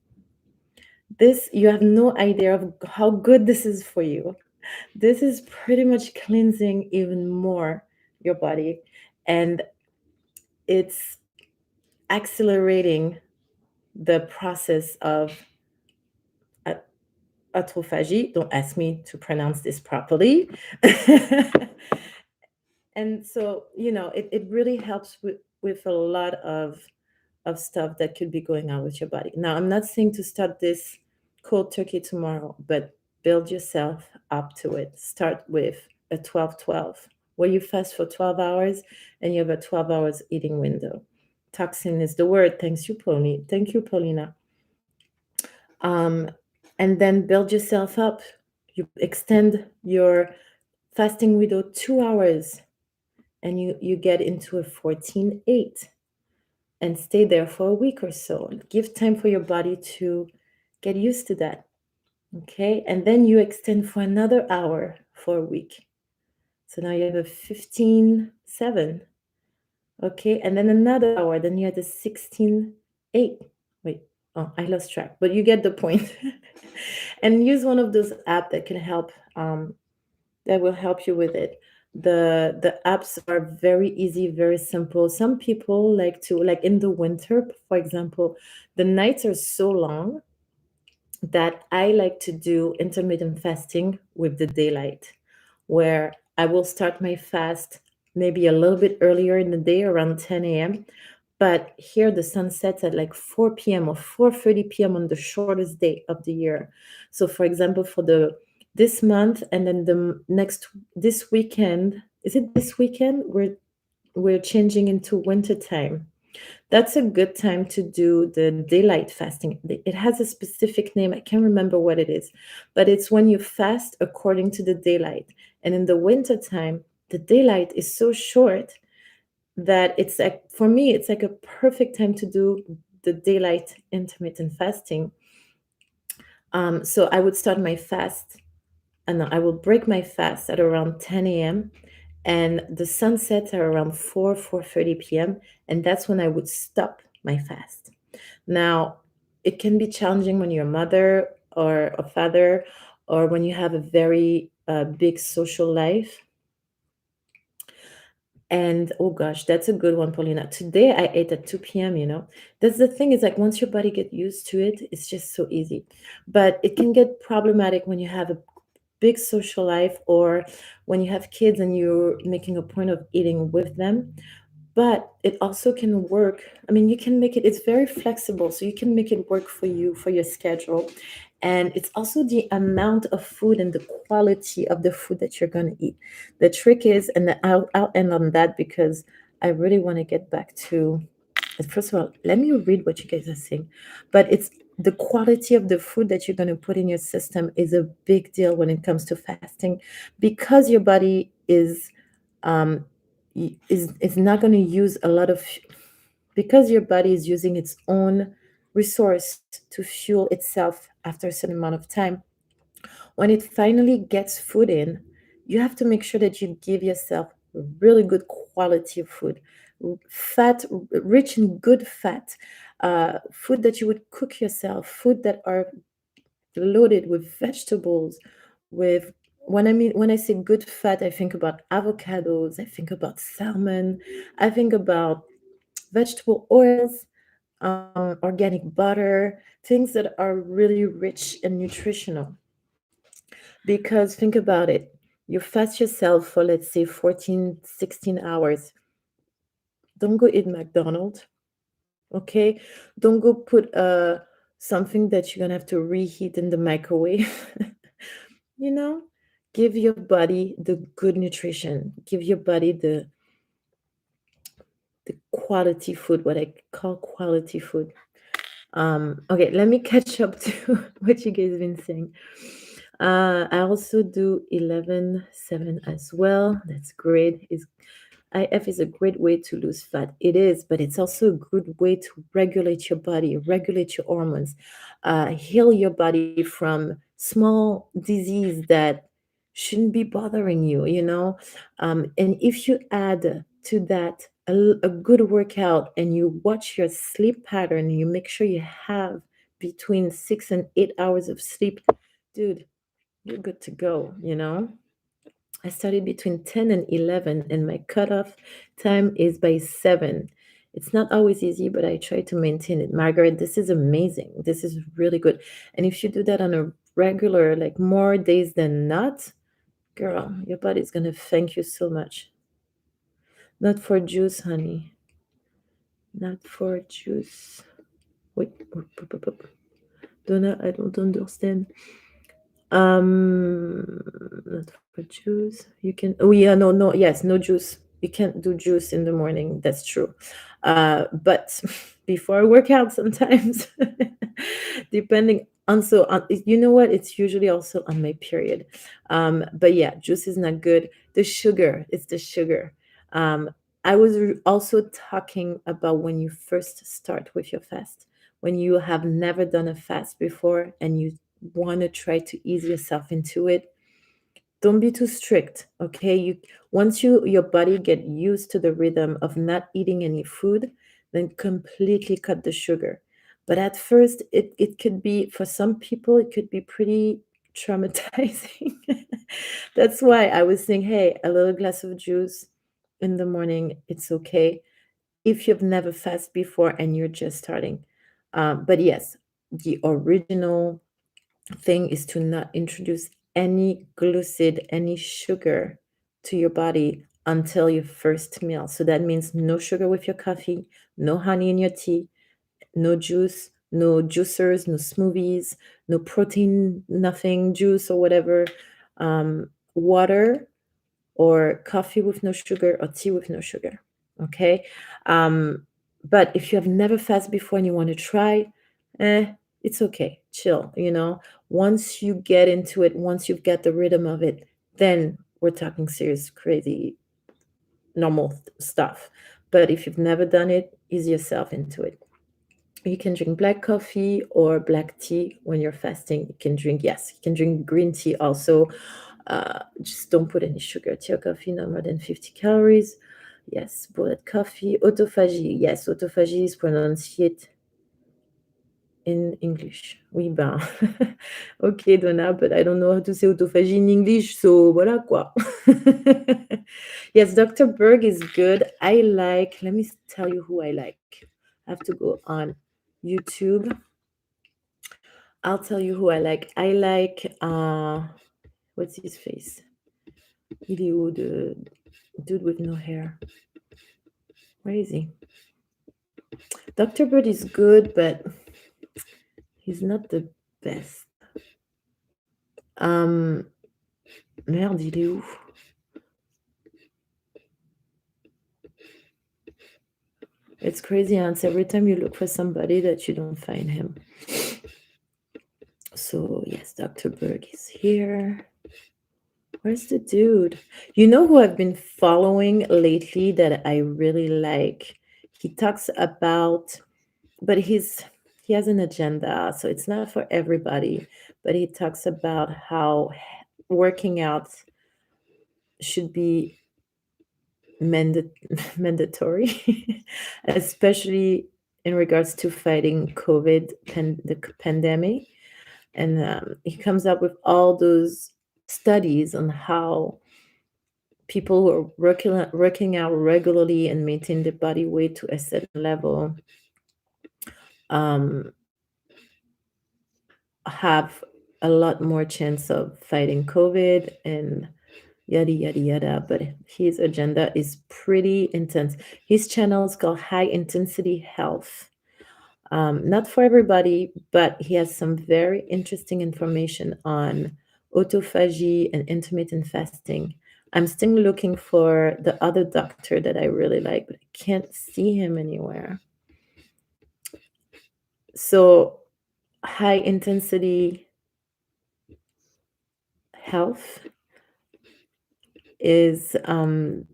You have no idea of how good this is for you. This is pretty much cleansing even more your body, and it's accelerating the process of autophagy. Don't ask me to pronounce this properly. And so, it really helps with a lot of stuff that could be going on with your body. Now, I'm not saying to start this cold turkey tomorrow, but build yourself up to it. Start with a 12-12, where you fast for 12 hours and you have a 12 hours eating window. Toxin is the word. Thank you, Paulina. Um, and then build yourself up. You extend your fasting window 2 hours, and you get into a 14-8, and stay there for a week or so. Give time for your body to get used to that. Okay, and then you extend for another hour for a week. So now you have a 15-7. Okay, and then another hour, then you had a 16-8. Wait, oh, I lost track, but you get the point. And use one of those apps that can help, that will help you with it. The apps are very easy, very simple. Some people like to, like in the winter, for example, the nights are so long that I like to do intermittent fasting with the daylight, where I will start my fast maybe a little bit earlier in the day, around 10 a.m. But here the sun sets at like 4 p.m. or 4:30 p.m. on the shortest day of the year. So for example, for this month, and then this weekend, is it this weekend? We're changing into winter time. That's a good time to do the daylight fasting. It has a specific name. I can't remember what it is, but it's when you fast according to the daylight. And in the winter time, the daylight is so short that it's like, for me, it's like a perfect time to do the daylight intermittent fasting. So I would start my fast, and I will break my fast at around 10 a.m. and the sun sets at around 4:30 p.m. and that's when I would stop my fast. Now, it can be challenging when you're a mother or a father, or when you have a very big social life. And oh gosh, that's a good one, Paulina. Today I ate at 2 p.m., you know. That's the thing, is like once your body get used to it, it's just so easy. But it can get problematic when you have a big social life, or when you have kids and you're making a point of eating with them. But it also can work. I mean, you can make it, it's very flexible, so you can make it work for you, for your schedule. And it's also the amount of food and the quality of the food that you're going to eat. The trick is, and I'll end on that because I really want to get back to, first of all, let me read what you guys are saying. But it's the quality of the food that you're going to put in your system is a big deal when it comes to fasting, because your body um, is not going to use a lot of, because your body is using its own resource to fuel itself after a certain amount of time. When it finally gets food in, you have to make sure that you give yourself really good quality of food, fat, rich in good fat, food that you would cook yourself, food that are loaded with vegetables, with, when I say good fat, I think about avocados, I think about salmon, I think about vegetable oils, organic butter, things that are really rich and nutritional. Because think about it, you fast yourself for, let's say, 14, 16 hours. Don't go eat McDonald's, okay? Don't go put something that you're gonna have to reheat in the microwave. You know, give your body the good nutrition, give your body the quality food, what I call quality food. Okay, let me catch up to what you guys have been saying. I also do 11-7 as well. That's great. IF is a great way to lose fat. It is, but it's also a good way to regulate your body, regulate your hormones, heal your body from small disease that shouldn't be bothering you, you know? And if you add to that a good workout, and you watch your sleep pattern, you make sure you have between 6 and 8 hours of sleep, dude, you're good to go, you know? I started between 10 and 11, and my cutoff time is by 7. It's not always easy, but I try to maintain it. Margaret, this is amazing. This is really good. And if you do that on a regular, like more days than not, girl, your body's going to thank you so much. Not for juice, honey. Not for juice. Wait. Donna, I don't understand. Not for juice. You can. Oh yeah, no. Yes, no juice. You can't do juice in the morning. That's true. But before I work out, sometimes, depending on, you know what? It's usually also on my period. But yeah, juice is not good. The sugar. It's the sugar. Um, I was also talking about when you first start with your fast, when you have never done a fast before and you want to try to ease yourself into it. Don't be too strict, okay? Once your body get used to the rhythm of not eating any food, then completely cut the sugar. But at first, it could be, for some people, it could be pretty traumatizing. That's why I was saying, hey, a little glass of juice in the morning, it's okay if you've never fasted before and you're just starting. But yes, the original thing is to not introduce any glucid, any sugar to your body until your first meal. So that means no sugar with your coffee, no honey in your tea, no juice, no juicers, no smoothies, no protein, nothing, juice or whatever. Water or coffee with no sugar or tea with no sugar. Okay. Um, but if you have never fasted before and you want to try, it's okay. Chill, you know. Once you get into it, once you've got the rhythm of it, then we're talking serious, crazy, normal stuff. But if you've never done it, ease yourself into it. You can drink black coffee or black tea when you're fasting. You can drink, yes, you can drink green tea also. Just don't put any sugar to your coffee, no more than 50 calories. Yes, bullet coffee. Autophagy. Yes, autophagy is pronounced in English. Oui, ben, ok, Donna, but I don't know how to say autophagie in English, so voilà quoi. Yes, Dr. Berg is good. I like, let me tell you who I like. I have to go on YouTube. I'll tell you who I like. I like, what's his face? Il est où, the dude with no hair? Where is he? Dr. Bird is good, but he's not the best. Merde, il est où? It's crazy, and every time you look for somebody that you don't find him. So yes, Dr. Berg is here. Where's the dude? You know who I've been following lately that I really like? He talks about, but he has an agenda, so it's not for everybody. But he talks about how working out should be mandatory, especially in regards to fighting COVID, the pandemic. And he comes up with all those studies on how people who are working out regularly and maintain their body weight to a certain level um, have a lot more chance of fighting COVID and yada yada yada. But his agenda is pretty intense. His channel is called High Intensity Health. Not for everybody, but he has some very interesting information on autophagy and intermittent fasting. I'm still looking for the other doctor that I really like, but I can't see him anywhere. So, high intensity health is the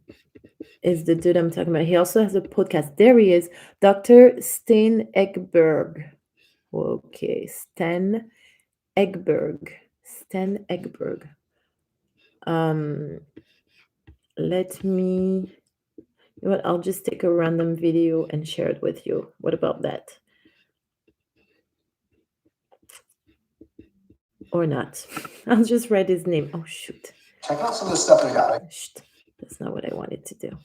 dude I'm talking about. He also has a podcast. There he is, Dr. Stan Egberg. Okay, Stan Egberg. Stan Egberg. Let me, you know what, I'll just take a random video and share it with you. What about that? Or not. I'll just write his name. Oh, shoot. Check out some of the stuff we got. Shh, that's not what I wanted to do.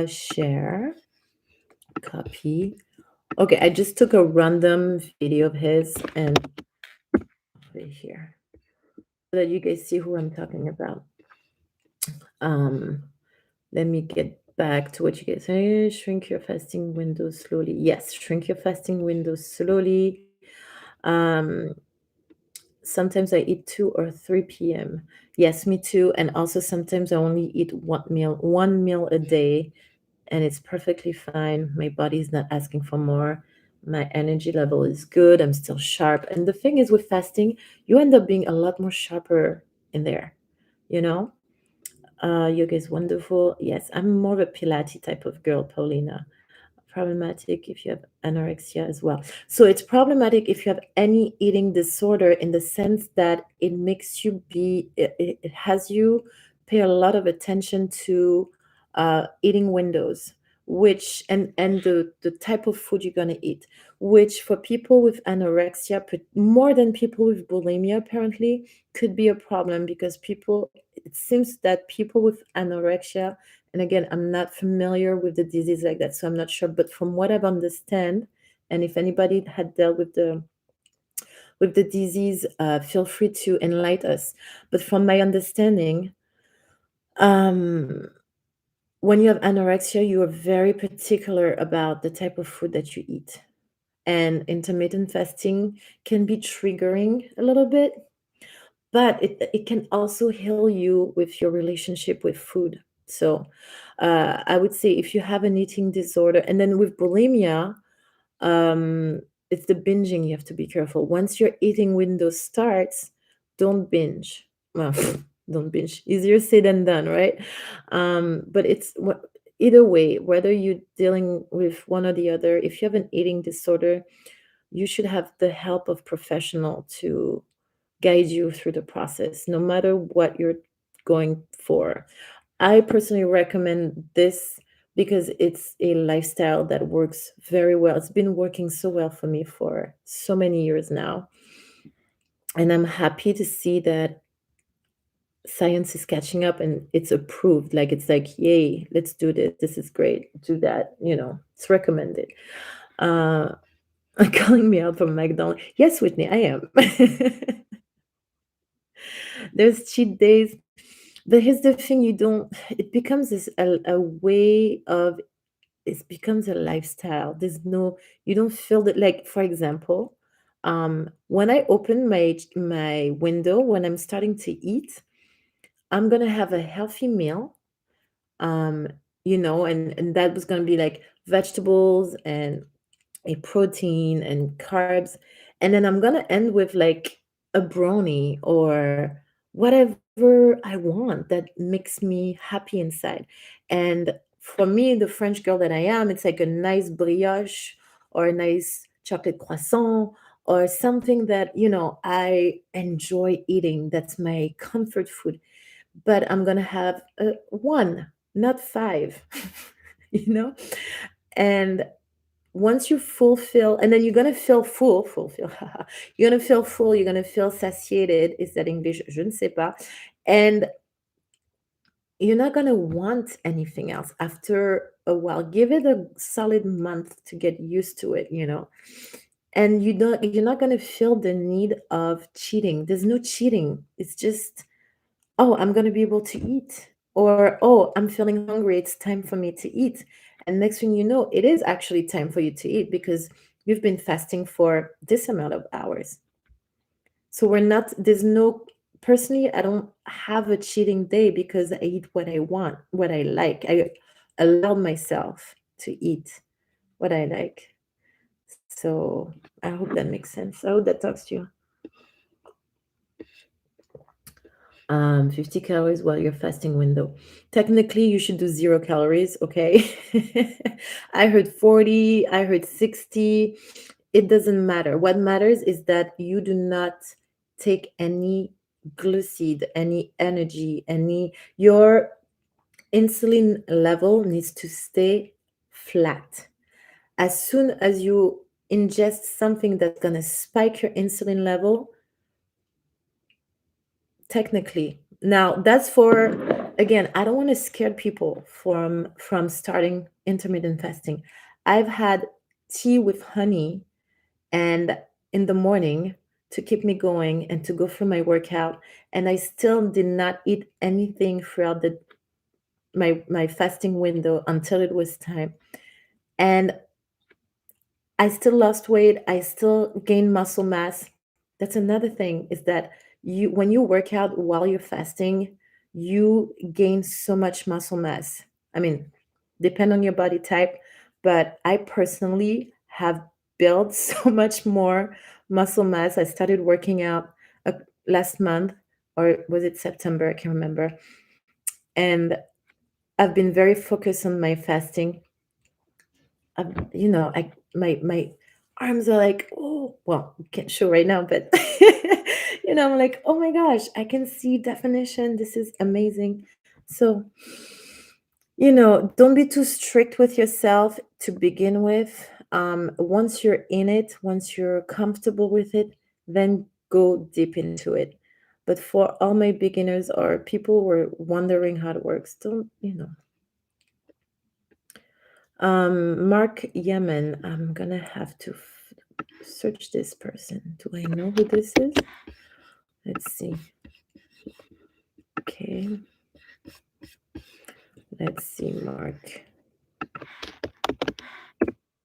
Share. Copy. Okay, I just took a random video of his and put it here so that you guys see who I'm talking about. Let me get back to what you guys say. Shrink your fasting window slowly. Yes, shrink your fasting window slowly. Sometimes I eat 2 or 3 p.m. Yes, me too. And also sometimes I only eat one meal a day, and it's perfectly fine. My body is not asking for more. My energy level is good. I'm still sharp. And the thing is with fasting, you end up being a lot more sharper in there, you know? Yoga is wonderful. Yes, I'm more of a Pilates type of girl, Paulina. Problematic if you have anorexia as well. So it's problematic if you have any eating disorder in the sense that it makes you it has you pay a lot of attention to eating windows, which and the type of food you're going to eat, which for people with anorexia, more than people with bulimia apparently, could be a problem because it seems that people with anorexia, and again, I'm not familiar with the disease like that, so I'm not sure, but from what I've understand, and if anybody had dealt with the disease, feel free to enlighten us. But from my understanding, um when you have anorexia, you are very particular about the type of food that you eat. And intermittent fasting can be triggering a little bit, but it can also heal you with your relationship with food. So I would say if you have an eating disorder, and then with bulimia, it's the binging you have to be careful. Once your eating window starts, don't binge. Well, don't binge. Easier said than done, right? But either way, whether you're dealing with one or the other, if you have an eating disorder, you should have the help of professional to guide you through the process, no matter what you're going for. I personally recommend this because it's a lifestyle that works very well. It's been working so well for me for so many years now. And I'm happy to see that science is catching up and it's approved. Like, it's like, yay, let's do this. This is great. Do that. It's recommended. Uh, calling me out from McDonald's. Yes, Whitney, I am. There's cheat days. But here's the thing, it becomes a way of, it becomes a lifestyle. You don't feel that, like, for example, when I open my window, when I'm starting to eat, I'm gonna have a healthy meal, um, and that was gonna be like vegetables and a protein and carbs. And then I'm gonna end with like a brownie or whatever I want that makes me happy inside. And for me, the French girl that I am, it's like a nice brioche or a nice chocolate croissant or something that, I enjoy eating. That's my comfort food. But I'm gonna have one, not five, you know? And once you fulfill, and then you're gonna feel fulfill, you're gonna feel full, you're gonna feel satiated. Is that English? Je ne sais pas. And you're not gonna want anything else after a while. Give it a solid month to get used to it. And you're not gonna feel the need of cheating. There's no cheating. It's just, oh, I'm going to be able to eat. Or, oh, I'm feeling hungry. It's time for me to eat. And next thing you know, it is actually time for you to eat because you've been fasting for this amount of hours. So there's no, personally, I don't have a cheating day because I eat what I want, what I like. I allow myself to eat what I like. So I hope that makes sense. I hope that talks to you. 50 calories while you're fasting window. Technically, you should do 0 calories, okay? I heard 40, I heard 60. It doesn't matter. What matters is that you do not take any glucid, any energy, your insulin level needs to stay flat. As soon as you ingest something that's going to spike your insulin level, technically, now that's for, again, I don't want to scare people from starting intermittent fasting. I've had tea with honey and in the morning to keep me going and to go through my workout, and I still did not eat anything throughout my fasting window until it was time. And I still lost weight. I still gained muscle mass. That's another thing, is that when you work out while you're fasting, you gain so much muscle mass. I mean, depend on your body type, but I personally have built so much more muscle mass. I started working out last month, or was it September? I can't remember. And I've been very focused on my fasting. My arms are like, oh, well, can't show right now, but I'm like, oh my gosh, I can see definition. This is amazing. So, don't be too strict with yourself to begin with. Once you're in it, once you're comfortable with it, then go deep into it. But for all my beginners or people who are wondering how it works, don't. Mark Yemen, I'm gonna have to search this person. Do I know who this is? Let's see. Okay. Let's see, Mark.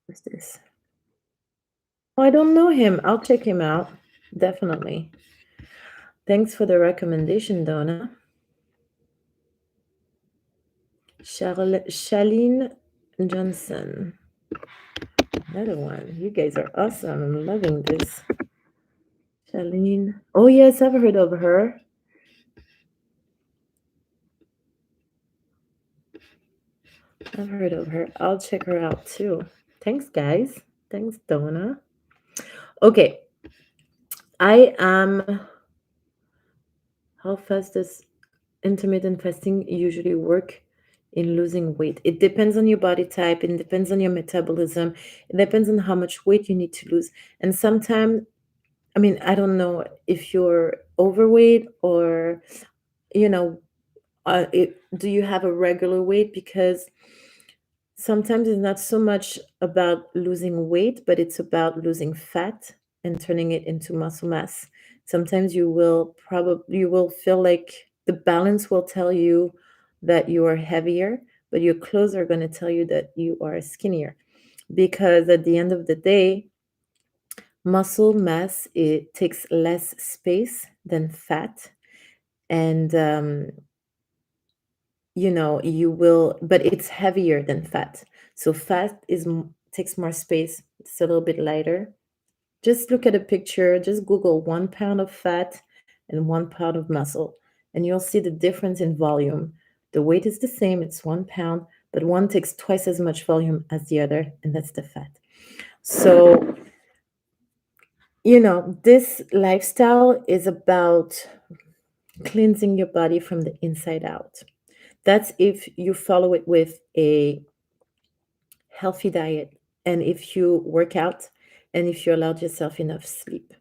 What's this? Oh, I don't know him. I'll check him out. Definitely. Thanks for the recommendation, Donna. Charlene Johnson. Another one. You guys are awesome. I'm loving this. Charlene. Oh, yes, I've heard of her. I've heard of her. I'll check her out too. Thanks, guys. Thanks, Donna. Okay. I am. How fast does intermittent fasting usually work? in losing weight. It depends on your body type, it depends on your metabolism, it depends on how much weight you need to lose. And sometimes, I mean, I don't know if you're overweight or, you know, do you have a regular weight? Because sometimes it's not so much about losing weight, but it's about losing fat and turning it into muscle mass. Sometimes you will feel like the balance will tell you that you are heavier, but your clothes are going to tell you that you are skinnier. Because at the end of the day, muscle mass, it takes less space than fat, and you will, but it's heavier than fat. So fat takes more space, it's a little bit lighter. Just look at a picture, just Google 1 pound of fat and 1 pound of muscle, and you'll see the difference in volume. The weight is the same, it's 1 pound, but one takes twice as much volume as the other, and that's the fat. So, this lifestyle is about cleansing your body from the inside out. That's if you follow it with a healthy diet, and if you work out, and if you allowed yourself enough sleep.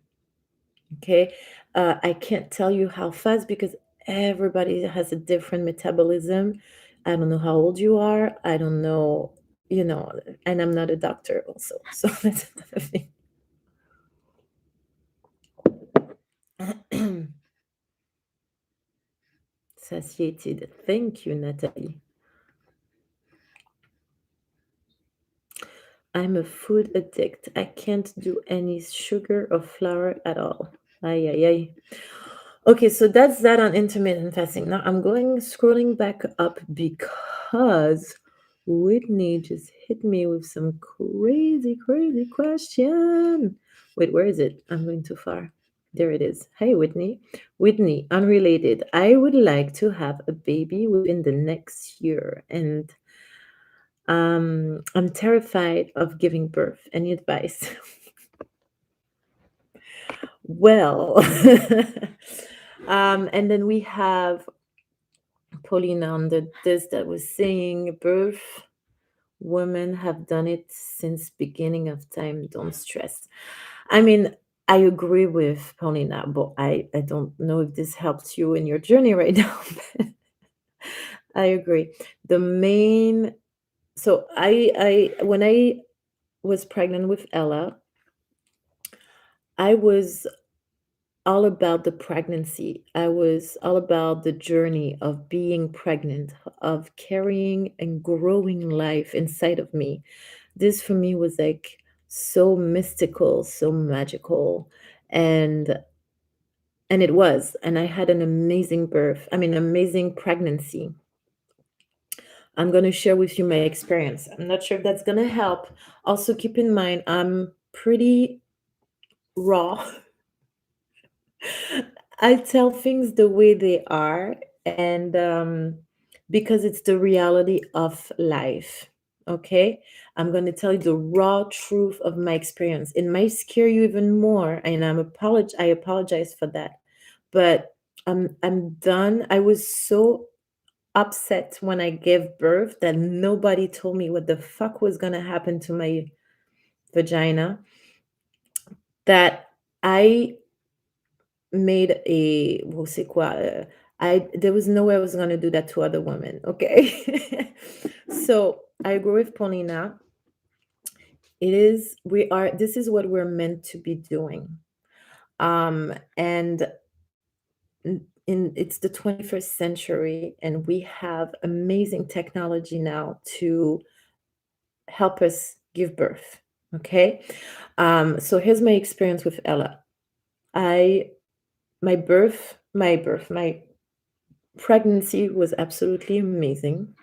Okay. I can't tell you how fast because everybody has a different metabolism. I don't know how old you are. I don't know, and I'm not a doctor also. So that's another thing. Satiated. Thank you, Natalie. I'm a food addict. I can't do any sugar or flour at all. Ay, ay, ay. Okay, so that's that on intermittent fasting. Now I'm scrolling back up because Whitney just hit me with some crazy, crazy question. Wait, where is it? I'm going too far. There it is. Hey, Whitney. Whitney, unrelated. I would like to have a baby within the next year, and I'm terrified of giving birth. Any advice? Well, and then we have Paulina on this that was saying birth. Women have done it since beginning of time. Don't stress. I mean, I agree with Paulina, but I don't know if this helps you in your journey right now. I agree. The main so I when I was pregnant with Ella, I was all about the pregnancy. I was all about the journey of being pregnant, of carrying and growing life inside of me. This for me was like so mystical, so magical, and it was. And I had an amazing birth. I mean, amazing pregnancy. I'm going to share with you my experience. I'm not sure if that's going to help. Also, keep in mind, I'm pretty raw. I tell things the way they are, and because it's the reality of life. Okay, I'm going to tell you the raw truth of my experience. It might scare you even more, and I apologize for that, but I'm done. I was so upset when I gave birth that nobody told me what the fuck was going to happen to my vagina. That I made a c'est quoi? There was no way I was gonna do that to other women. Okay, so I agree with Paulina. This is what we're meant to be doing, and it's the 21st century, and we have amazing technology now to help us give birth. Okay, so here's my experience with Ella. My pregnancy was absolutely amazing.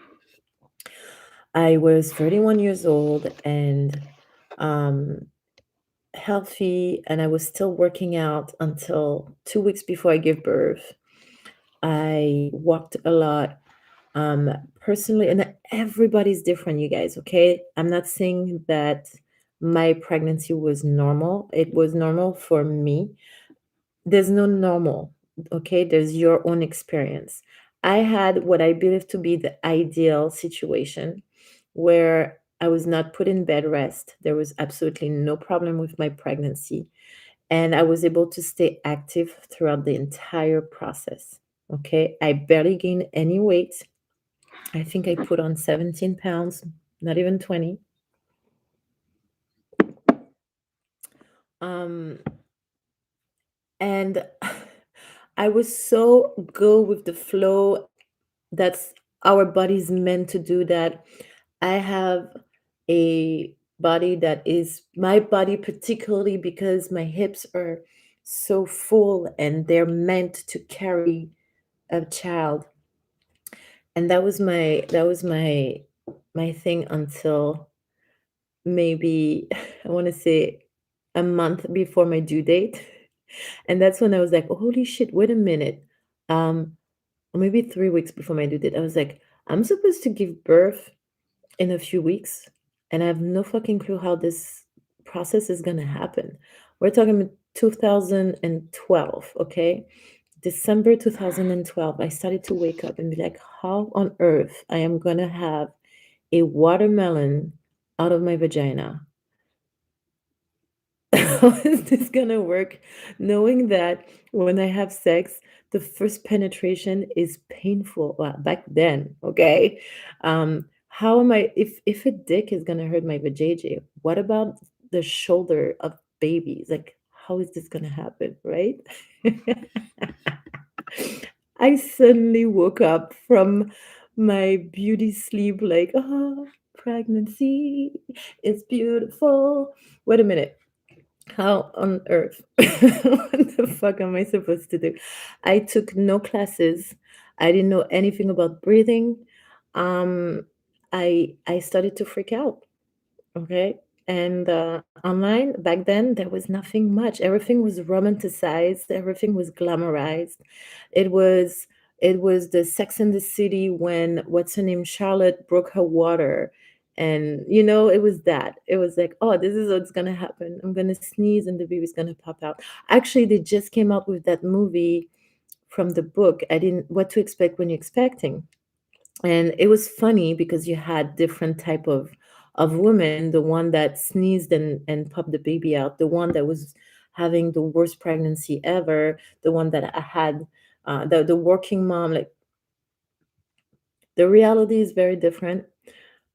I was 31 years old and healthy, and I was still working out until 2 weeks before I gave birth. I walked a lot. Personally, and everybody's different, you guys, okay? I'm not saying that my pregnancy was normal. It was normal for me. There's no normal, okay? There's your own experience. I had what I believe to be the ideal situation where I was not put in bed rest. There was absolutely no problem with my pregnancy. And I was able to stay active throughout the entire process. Okay. I barely gained any weight. I think I put on 17 pounds, not even 20. Um, and I was so go with the flow. That's our body's meant to do that. I have a body that is my body, particularly because my hips are so full and they're meant to carry a child. And that was my thing until maybe I want to say a month before my due date. And that's when I was like, oh, holy shit, wait a minute. Or maybe 3 weeks before my due date, I was like, I'm supposed to give birth in a few weeks, and I have no fucking clue how this process is gonna happen. We're talking about 2012, okay? December 2012, I started to wake up and be like, how on earth I am gonna have a watermelon out of my vagina? How is this gonna work? Knowing that when I have sex, the first penetration is painful. Well, back then, okay. How am I? If a dick is gonna hurt my vajayjay, what about the shoulder of babies? Like, how is this gonna happen, right? I suddenly woke up from my beauty sleep, like, oh, pregnancy is beautiful. Wait a minute. How on earth? What the fuck am I supposed to do? I took no classes. I didn't know anything about breathing. Um, I started to freak out. Okay. And online back then, there was nothing much. Everything was romanticized. Everything was glamorized. It was it was the Sex in the City when what's her name Charlotte broke her water, and it was that. It was like, oh, this is what's gonna happen. I'm gonna sneeze and the baby's gonna pop out. Actually, they just came out with that movie from the book. I didn't What to Expect When You're Expecting, and it was funny because you had different type of women, the one that sneezed and popped the baby out, the one that was having the worst pregnancy ever, the one that I had, the working mom. Like, the reality is very different.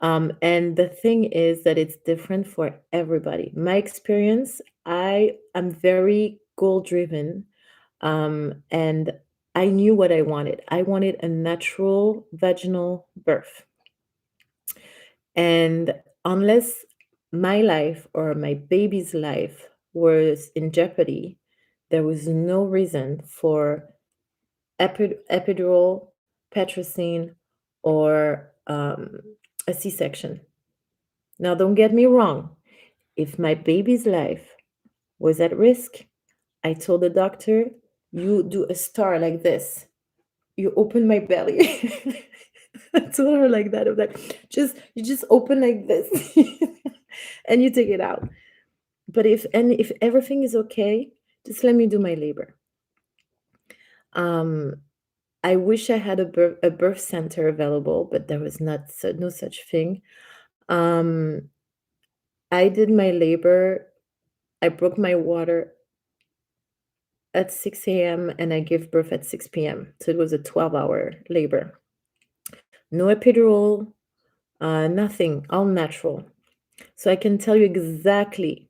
And the thing is that it's different for everybody. My experience, I am very goal driven, and I knew what I wanted. I wanted a natural vaginal birth. And unless my life or my baby's life was in jeopardy, there was no reason for epidural, petrocine, or a C section. Now, don't get me wrong. If my baby's life was at risk, I told the doctor, you do a star like this. You open my belly. I told her like that. I was like, you just open like this and you take it out. But if everything is okay, just let me do my labor. Um, I wish I had a birth center available, but there was no such thing. Um, I did my labor. I broke my water at 6 a.m. and I gave birth at 6 p.m. So it was a 12-hour labor. No epidural, nothing, all natural. So I can tell you exactly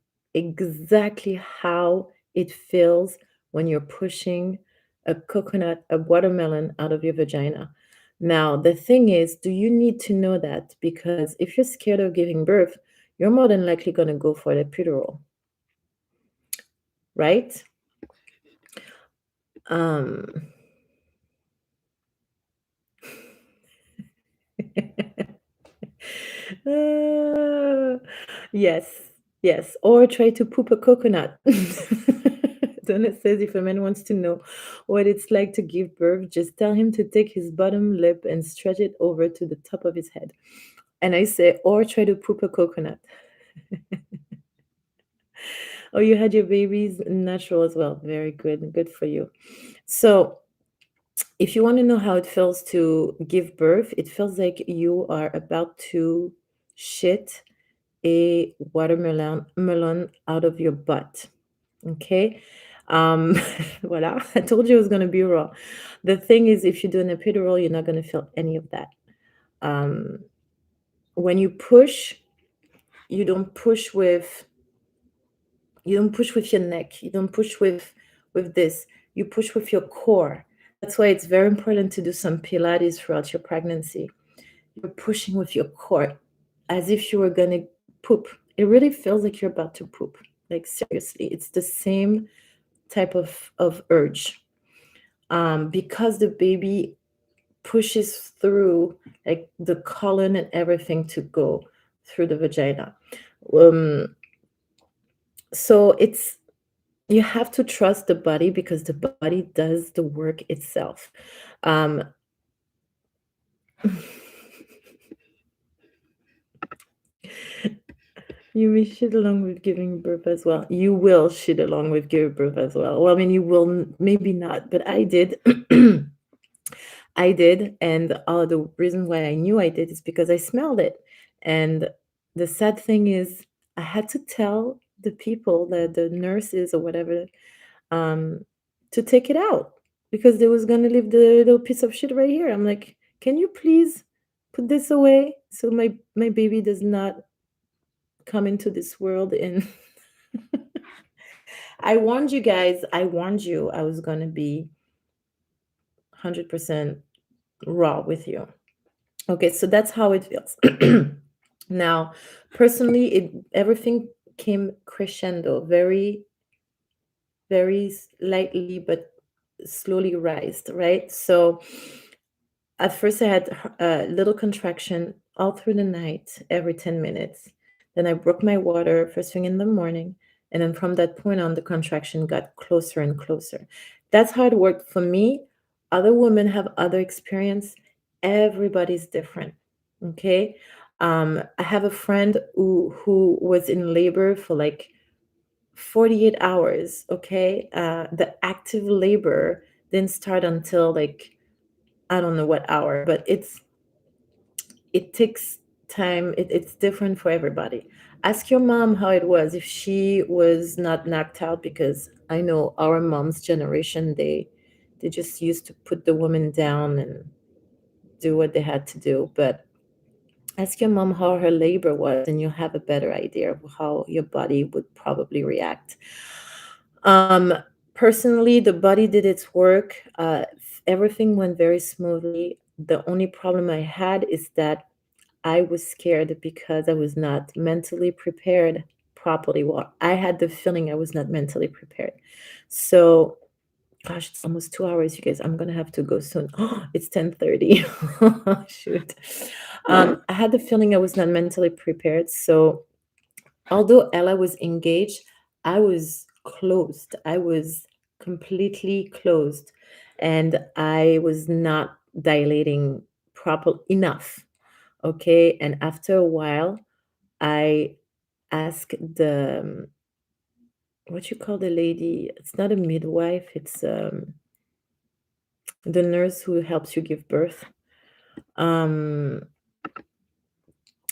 how it feels when you're pushing a watermelon out of your vagina. Now, the thing is, do you need to know that? Because if you're scared of giving birth, you're more than likely going to go for the epidural, right? Um, uh, yes, yes. Or try to poop a coconut. Then it says if a man wants to know what it's like to give birth, just tell him to take his bottom lip and stretch it over to the top of his head. And I say, or try to poop a coconut. Oh, you had your babies natural as well. Very good. Good for you. So if you want to know how it feels to give birth, it feels like you are about to shit a watermelon out of your butt. Okay. Voila. I told you it was going to be raw. The thing is, if you do an epidural, you're not going to feel any of that. When you push, you don't push with your neck. You don't push with this. You push with your core. That's why it's very important to do some Pilates throughout your pregnancy. You're pushing with your core as if you were going to poop. It really feels like you're about to poop. Like seriously, it's the same type of urge. Because the baby pushes through like the colon and everything to go through the vagina. So you have to trust the body because the body does the work itself. You may shit along with giving birth as well. You will shit along with giving birth as well. Well, I mean, you will maybe not, but I did. I did, and the reason why I knew I did is because I smelled it. And the sad thing is, I had to tell the people, the nurses or whatever, to take it out because they was gonna leave the little piece of shit right here. I'm like, can you please put this away so my baby does not come into this world? And I warned you guys. I warned you. I was gonna be 100% raw with you. Okay, so that's how it feels. Now, personally, everything came crescendo, very, very lightly, but slowly rised, right? So at first I had a little contraction all through the night, every 10 minutes. Then I broke my water first thing in the morning. And then from that point on, the contraction got closer and closer. That's how it worked for me. Other women have other experience. Everybody's different. Okay. I have a friend who was in labor for like 48 hours. Okay. The active labor didn't start until like, I don't know what hour, but it takes time. It's different for everybody. Ask your mom how it was if she was not knocked out, because I know our mom's generation, they just used to put the woman down and do what they had to do. But ask your mom how her labor was, and you'll have a better idea of how your body would probably react. Um, Personally, the body did its work. Everything went very smoothly. The only problem I had is that I was scared because I was not mentally prepared properly. Well, I had the feeling I was not mentally prepared. So, gosh, it's almost 2 hours, you guys. I'm gonna have to go soon. Oh, it's 10:30. Shoot. I had the feeling I was not mentally prepared. So, although Ella was engaged, I was closed. I was completely closed, and I was not dilating proper enough. Okay. And after a while, I asked what you call the lady? It's not a midwife, it's the nurse who helps you give birth. Um,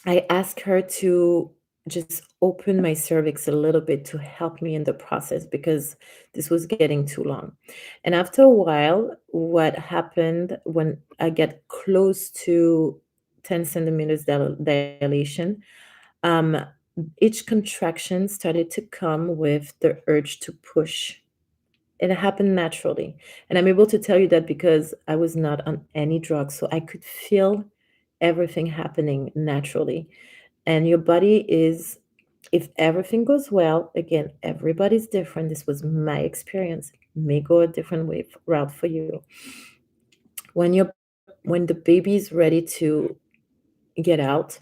I asked her to just open my cervix a little bit to help me in the process because this was getting too long. And after a while, what happened when I get close to 10 centimeters dilation, um, each contraction started to come with the urge to push. It happened naturally. And I'm able to tell you that because I was not on any drugs. So I could feel everything happening naturally. And your body is, if everything goes well, again, everybody's different. This was my experience, may go a different route for you. When the baby is ready to get out,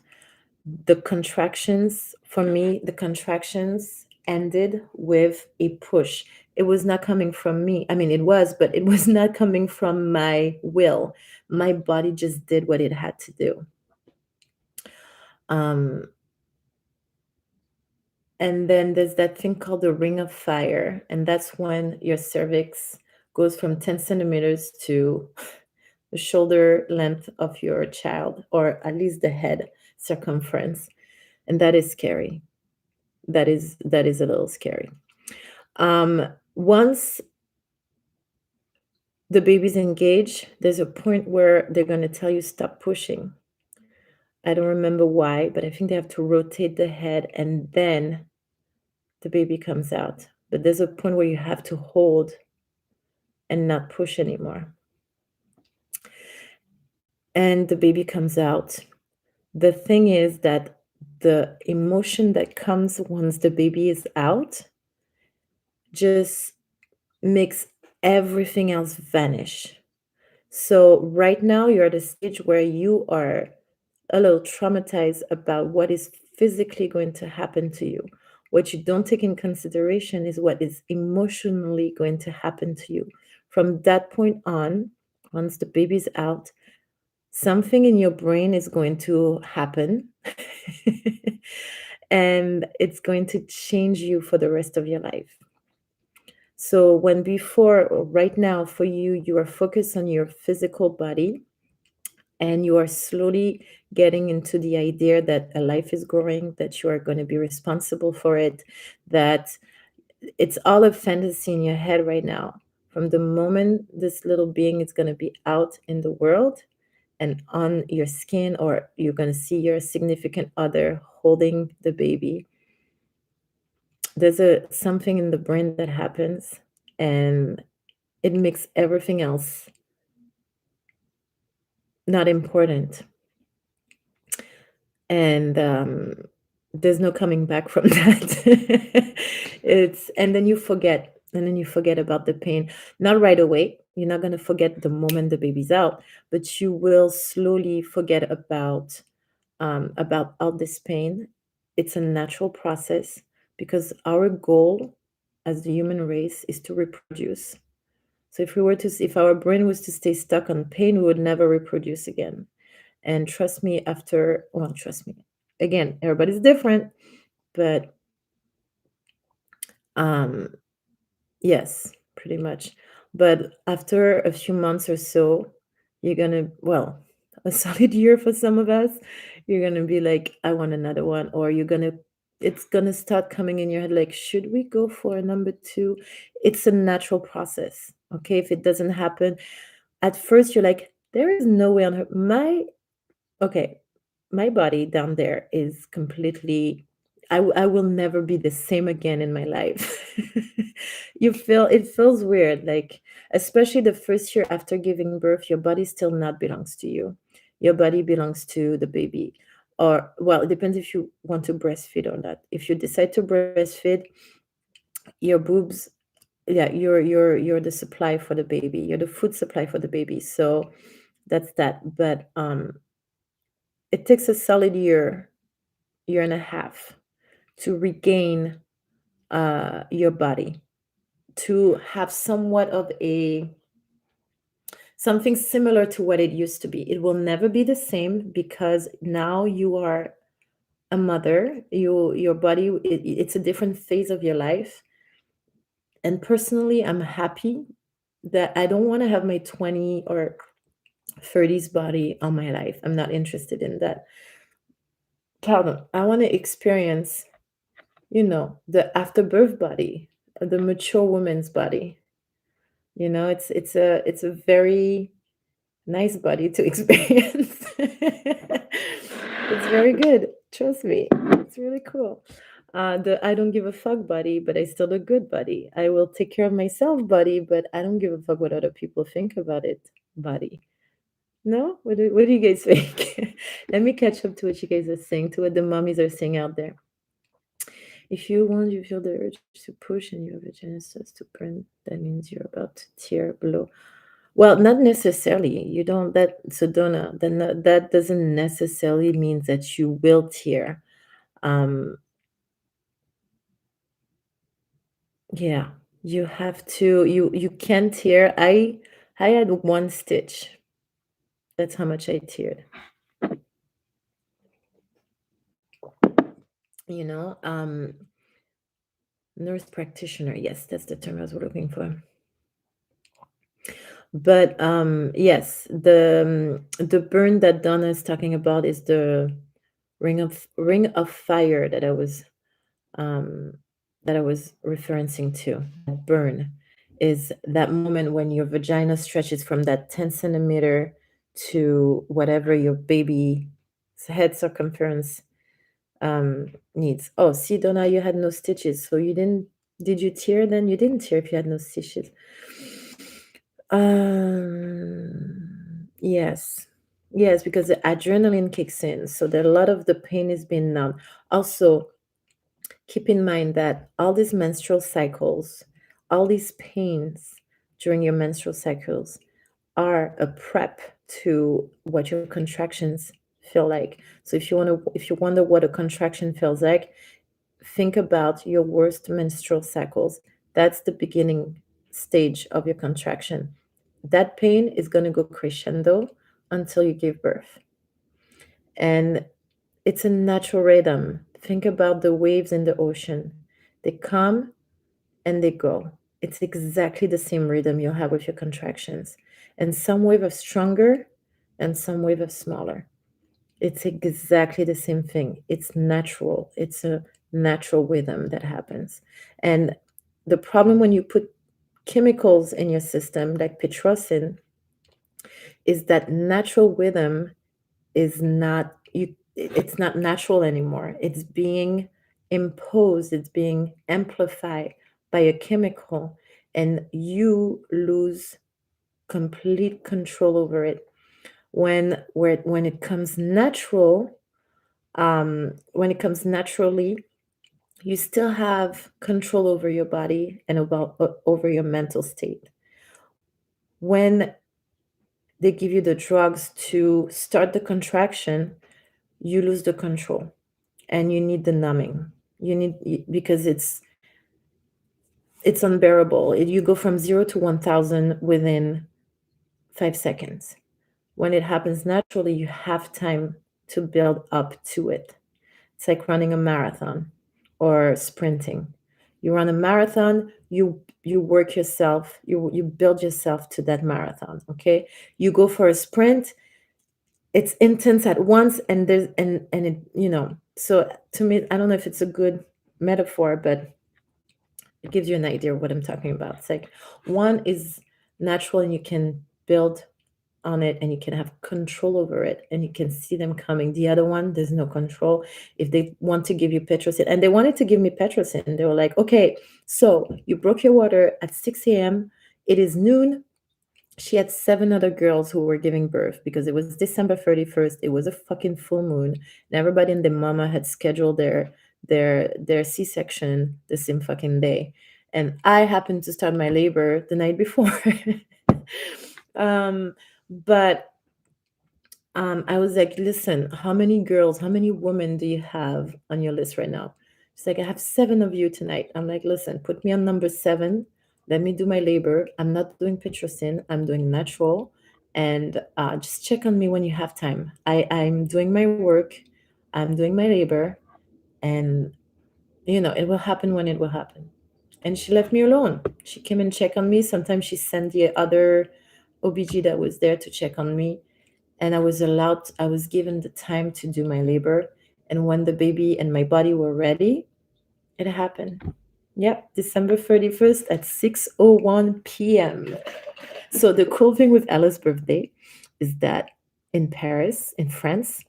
the contractions, for me, the contractions ended with a push. It was not coming from me. I mean, it was, but it was not coming from my will. My body just did what it had to do. And then there's that thing called the ring of fire. And that's when your cervix goes from 10 centimeters to the shoulder length of your child, or at least the head circumference, and that is scary. That is a little scary. Once the baby's engaged, there's a point where they're going to tell you stop pushing. I don't remember why, but I think they have to rotate the head and then the baby comes out. But there's a point where you have to hold and not push anymore. And the baby comes out. The thing is that the emotion that comes once the baby is out just makes everything else vanish. So right now you're at a stage where you are a little traumatized about what is physically going to happen to you. What you don't take in consideration is what is emotionally going to happen to you. From that point on, once the baby's out, something in your brain is going to happen and it's going to change you for the rest of your life. So when before, or right now for you, you are focused on your physical body and you are slowly getting into the idea that a life is growing, that you are going to be responsible for it, that it's all a fantasy in your head right now. From the moment this little being is going to be out in the world and on your skin, or you're going to see your significant other holding the baby, there's something in the brain that happens, and it makes everything else not important. And there's no coming back from that. And then you forget about the pain. Not right away. You're not going to forget the moment the baby's out, but you will slowly forget about all this pain. It's a natural process because our goal as the human race is to reproduce. So if our brain was to stay stuck on pain, we would never reproduce again. And trust me, again, everybody's different, but yes, pretty much. But after a few months or so, you're gonna, well, a solid year for some of us, you're gonna be like, I want another one, or it's gonna start coming in your head like, should we go for a number 2? It's a natural process. Okay, if it doesn't happen at first, you're like, there is no way on her. My body down there is completely, I will never be the same again in my life. It feels weird, like, especially the first year after giving birth, your body still not belongs to you. Your body belongs to the baby. Or, well, it depends if you want to breastfeed or not. If you decide to breastfeed, your boobs, yeah, you're the supply for the baby. You're the food supply for the baby. So that's that. But it takes a solid year and a half to regain your body, to have somewhat of something similar to what it used to be. It will never be the same because now you are a mother. Your body, it's a different phase of your life. And personally, I'm happy that I don't want to have my 20 or 30s body on my life. I'm not interested in that. Pardon. I want to experience, the afterbirth body, the mature woman's body. It's a very nice body to experience. It's very good. Trust me. It's really cool. The I don't give a fuck body, but I still look good body. I will take care of myself body, but I don't give a fuck what other people think about it body. No? What do you guys think? Let me catch up to what you guys are saying, to what the mummies are saying out there. If you feel the urge to push and your vagina starts to burn, that means you're about to tear below. Well, not necessarily. You don't so Donna, then that doesn't necessarily mean that you will tear. Yeah, you have to. You can tear. I had 1 stitch. That's how much I teared. Nurse practitioner. Yes, that's the term I was looking for. But yes, the burn that Donna is talking about is the ring of fire um, that I was referencing to. That burn is that moment when your vagina stretches from that 10 centimeter to whatever your baby's head circumference needs. Oh, see, Donna, you had no stitches, so you didn't. Did you tear then? You didn't tear if you had no stitches. Yes. Yes, because the adrenaline kicks in. So that a lot of the pain is being numb. Also, keep in mind that all these menstrual cycles, all these pains during your menstrual cycles are a prep to what your contractions feel like. So if you wonder what a contraction feels like, think about your worst menstrual cycles. That's the beginning stage of your contraction. That pain is going to go crescendo until you give birth. And it's a natural rhythm. Think about the waves in the ocean. They come and they go. It's exactly the same rhythm you'll have with your contractions. And some wave are stronger and some wave are smaller. It's exactly the same thing. It's natural. It's a natural rhythm that happens. And the problem when you put chemicals in your system, like pitocin, is that natural rhythm is not you. It's not natural anymore. It's being imposed. It's being amplified by a chemical, and you lose complete control over it. When it comes natural, when it comes naturally, you still have control over your body and over your mental state. When they give you the drugs to start the contraction, you lose the control and you need the numbing. You need because it's unbearable. You go from 0 to 1,000 within 5 seconds. When it happens naturally, you have time to build up to it. It's like running a marathon or sprinting. You run a marathon, you work yourself, you build yourself to that marathon. Okay. You go for a sprint, it's intense at once, and it, so to me, I don't know if it's a good metaphor, but it gives you an idea of what I'm talking about. It's like one is natural and you can build on it and you can have control over it and you can see them coming. The other one, there's no control. If they want to give you Petrocin, and they wanted to give me Petrocin, they were like, okay, so you broke your water at 6 a.m. It is noon. She had 7 other girls who were giving birth because it was December 31st. It was a fucking full moon, and everybody and their mama had scheduled their C-section the same fucking day. And I happened to start my labor the night before. But I was like, listen, how many girls, how many women do you have on your list right now? She's like, I have 7 of you tonight. I'm like, listen, put me on number 7. Let me do my labor. I'm not doing Pitocin. I'm doing natural. And just check on me when you have time. I'm doing my work. I'm doing my labor. And, it will happen when it will happen. And she left me alone. She came and checked on me. Sometimes she sent the other OBG that was there to check on me. And I was given the time to do my labor. And when the baby and my body were ready, it happened. Yep, December 31st at 6:01 p.m. So the cool thing with Ella's birthday is that in Paris, in France,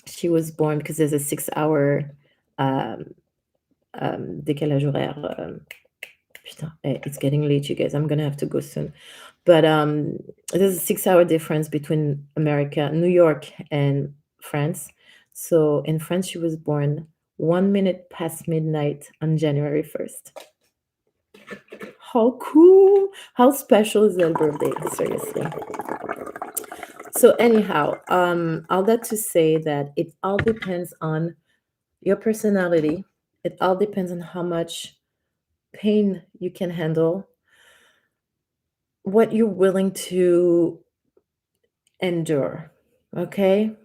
she was born because there's a 6-hour décalage horaire. Putain, it's getting late, you guys. I'm gonna have to go soon. But there's a 6-hour difference between America, New York, and France. So in France, she was born 1 minute past midnight on January 1st. How cool! How special is that birthday? Seriously. So anyhow, all that to say that it all depends on your personality. It all depends on how much pain you can handle, what you're willing to endure. Okay.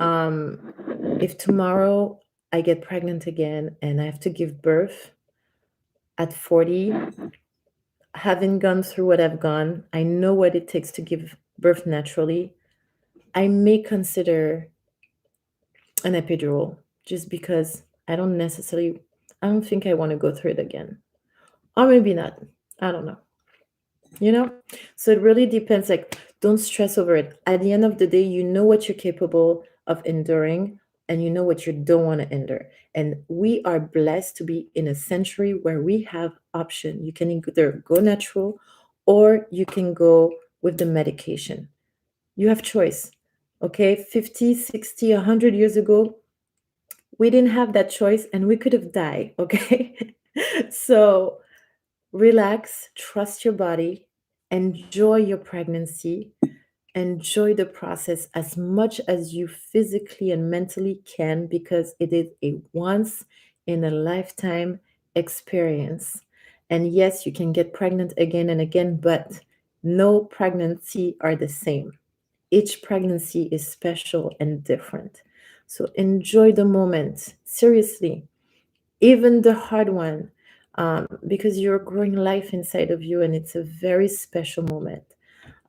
If tomorrow I get pregnant again and I have to give birth at 40, having gone through what I've gone, I know what it takes to give birth naturally. I may consider an epidural just because I don't think I want to go through it again. Or maybe not. I don't know. You know? So it really depends. Like, don't stress over it. At the end of the day, you know what you're capable of enduring and you know what you don't want to endure. And we are blessed to be in a century where we have option. You can either go natural or you can go with the medication. You have choice. Okay? 50, 60, 100 years ago, we didn't have that choice and we could have died. Okay? So relax, trust your body, enjoy your pregnancy, enjoy the process as much as you physically and mentally can because it is a once in a lifetime experience. And yes, you can get pregnant again and again, but no pregnancy are the same. Each pregnancy is special and different. So enjoy the moment, seriously, even the hard one, because you're growing life inside of you and it's a very special moment.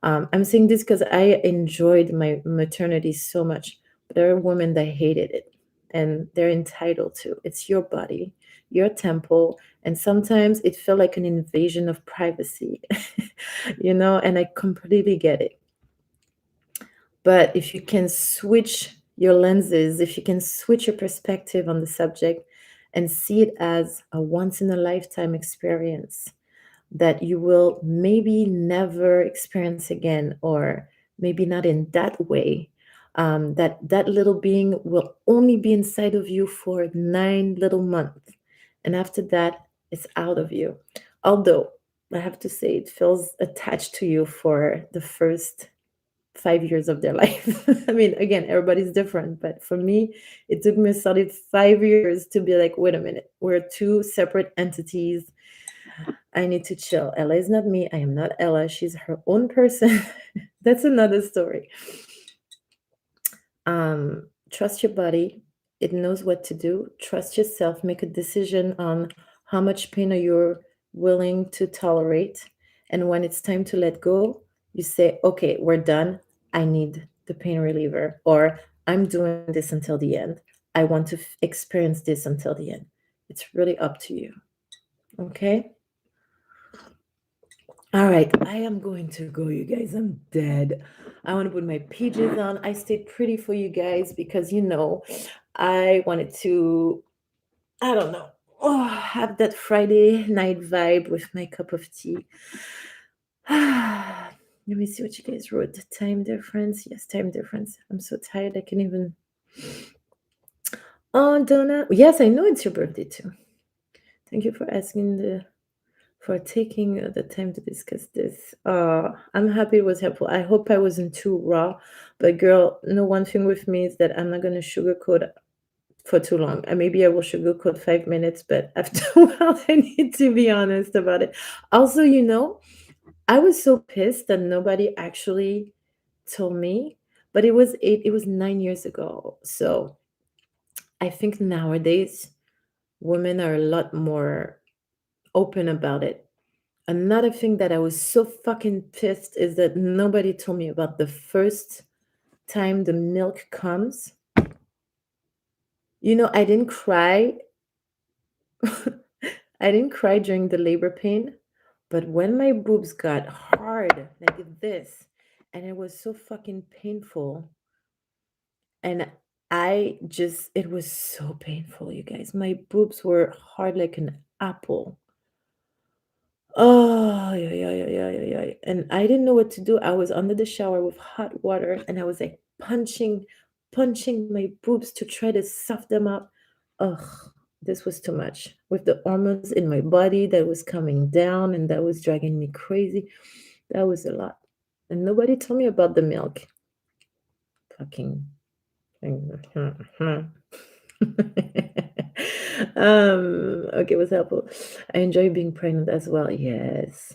I'm saying this because I enjoyed my maternity so much. But there are women that hated it and they're entitled to. It's your body, your temple. And sometimes it felt like an invasion of privacy, and I completely get it. But if you can switch your lenses, if you can switch your perspective on the subject and see it as a once in a lifetime experience, that you will maybe never experience again, or maybe not in that way, that little being will only be inside of you for 9 little months, and after that it's out of you. Although I have to say it feels attached to you for the first 5 years of their life. I mean, again, everybody's different, but for me, it took me a solid 5 years to be like, wait a minute, we're two separate entities. I need to chill. Ella is not me. I am not Ella. She's her own person. That's another story. Trust your body. It knows what to do. Trust yourself. Make a decision on how much pain are you willing to tolerate. And when it's time to let go, you say, okay, we're done. I need the pain reliever, or I'm doing this until the end. I want to experience this until the end. It's really up to you. Okay? All right, I am going to go, you guys. I'm dead. I want to put my PJs on. I stayed pretty for you guys because, I wanted to, I don't know, have that Friday night vibe with my cup of tea. Let me see what you guys wrote. Time difference. Yes, time difference. I'm so tired. I can't even. Oh, Donna. Yes, I know it's your birthday too. Thank you for for taking the time to discuss this. I'm happy it was helpful. I hope I wasn't too raw, but girl, one thing with me is that I'm not gonna sugarcoat for too long. Maybe I will sugarcoat 5 minutes, but after a while, I need to be honest about it. Also, I was so pissed that nobody actually told me, but it was 9 years ago. So I think nowadays women are a lot more open about it. Another thing that I was so fucking pissed is that nobody told me about the first time the milk comes. I didn't cry. I didn't cry during the labor pain, but when my boobs got hard like this, and it was so fucking painful, and it was so painful, you guys. My boobs were hard like an apple. Oh, yeah, yeah, yeah, yeah, yeah, yeah. And I didn't know what to do. I was under the shower with hot water and I was like punching my boobs to try to soft them up. Ugh, this was too much. With the hormones in my body that was coming down and that was dragging me crazy. That was a lot. And nobody told me about the milk. Fucking. Okay, what's helpful? I enjoy being pregnant as well. Yes.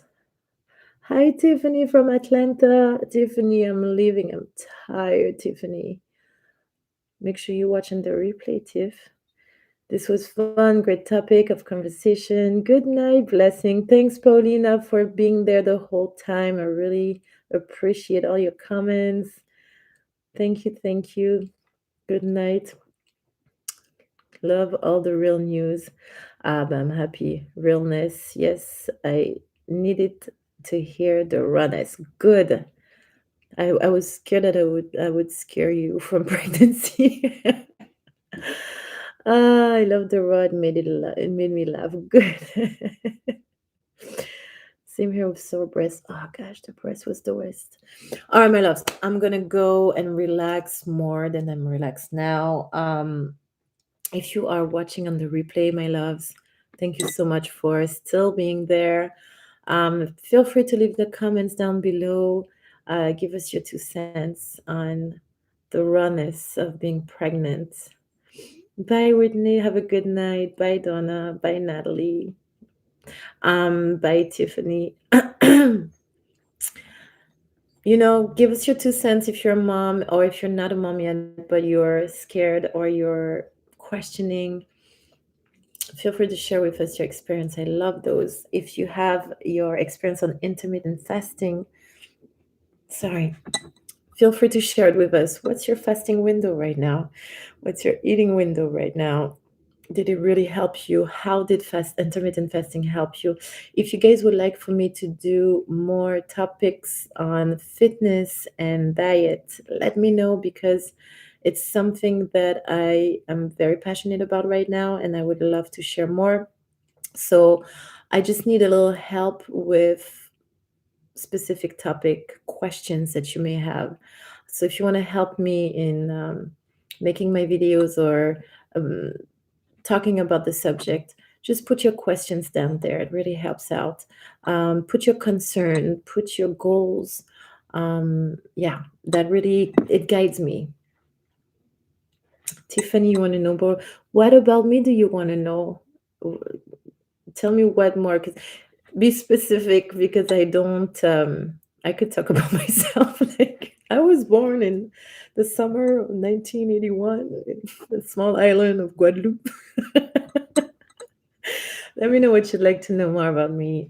Hi, Tiffany from Atlanta. Tiffany, I'm leaving. I'm tired, Tiffany. Make sure you're watching the replay, Tiff. This was fun, great topic of conversation. Good night, blessing. Thanks, Paulina, for being there the whole time. I really appreciate all your comments. Thank you, thank you. Good night. Love all the real news. I'm happy. Realness. Yes, I needed to hear the rawness. Good. I was scared that I would scare you from pregnancy. I love the raw. It made me laugh. Good. Same here with sore breast. Oh gosh, the breast was the worst. All right, my loves. I'm gonna go and relax more than I'm relaxed now. If you are watching on the replay, my loves, thank you so much for still being there. Feel free to leave the comments down below. Give us your 2 cents on the rawness of being pregnant. Bye, Whitney. Have a good night. Bye, Donna. Bye, Natalie. Bye, Tiffany. Give us your 2 cents if you're a mom or if you're not a mom yet, but you're scared or you're questioning. Feel free to share with us your experience. I love those. If you have your experience on intermittent fasting, sorry, feel free to share it with us. What's your fasting window right now? What's your eating window right now? Did it really help you? How did intermittent fasting help you? If you guys would like for me to do more topics on fitness and diet, let me know because it's something that I am very passionate about right now and I would love to share more. So I just need a little help with specific topic questions that you may have. So if you want to help me in making my videos or um, talking about the subject, just put your questions down there. It really helps out. Put your concern, put your goals. Yeah, that really, it guides me. Tiffany, you want to know more? What about me do you want to know? Tell me what more. Be specific because I don't. I could talk about myself. Like I was born in the summer of 1981 in the small island of Guadeloupe. Let me know what you'd like to know more about me.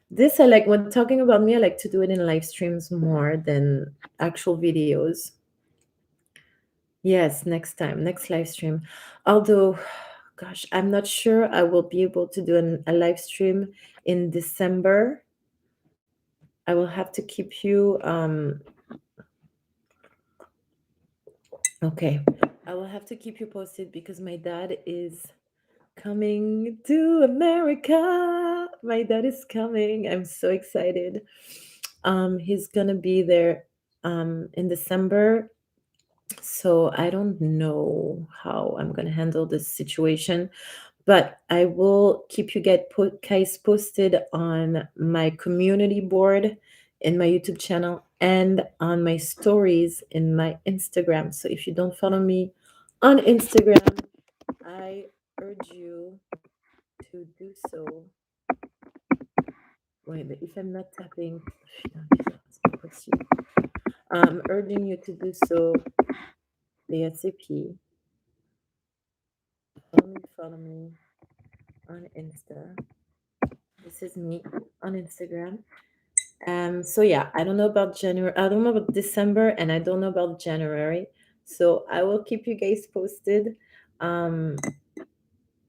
This I like when talking about me. I like to do it in live streams more than actual videos. Yes, next time, next live stream. Although, gosh, I'm not sure I will be able to do a live stream in December. I will have to keep you. Okay, I will have to keep you posted because my dad is coming to America. My dad is coming. I'm so excited. He's gonna be there in December. So I don't know how I'm gonna handle this situation, but I will keep you guys posted on my community board in my YouTube channel and on my stories in my Instagram. So if you don't follow me on Instagram, I urge you to do so. Wait, but if I'm not tapping, I'm urging you to do so ASAP. Follow me on Insta. This is me on Instagram. So yeah, I don't know about January. I don't know about December, and I don't know about January. So I will keep you guys posted. Um,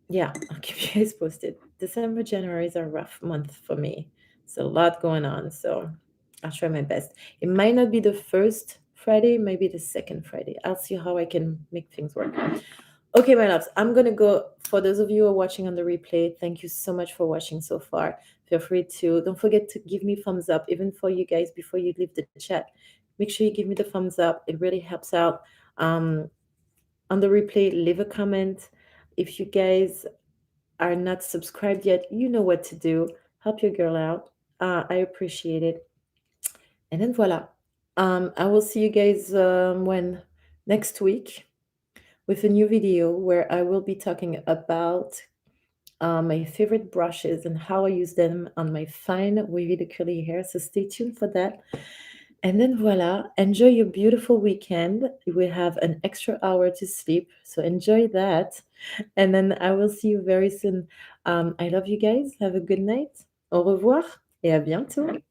yeah, I'll keep you guys posted. December, January is a rough month for me. It's a lot going on, so I'll try my best. It might not be the first Friday, it might be the second Friday. I'll see how I can make things work. Okay, my loves, I'm gonna go. For those of you who are watching on the replay, thank you so much for watching so far. Feel free to, don't forget to give me thumbs up, even for you guys before you leave the chat. Make sure you give me the thumbs up. It really helps out. On the replay, leave a comment. If you guys are not subscribed yet, you know what to do. Help your girl out. I appreciate it. And then voila. I will see you guys when next week with a new video where I will be talking about my favorite brushes and how I use them on my fine wavy to curly hair. So stay tuned for that. And then voila, enjoy your beautiful weekend. We have an extra hour to sleep, so enjoy that. And then I will see you very soon. I love you guys. Have a good night. Au revoir et à bientôt.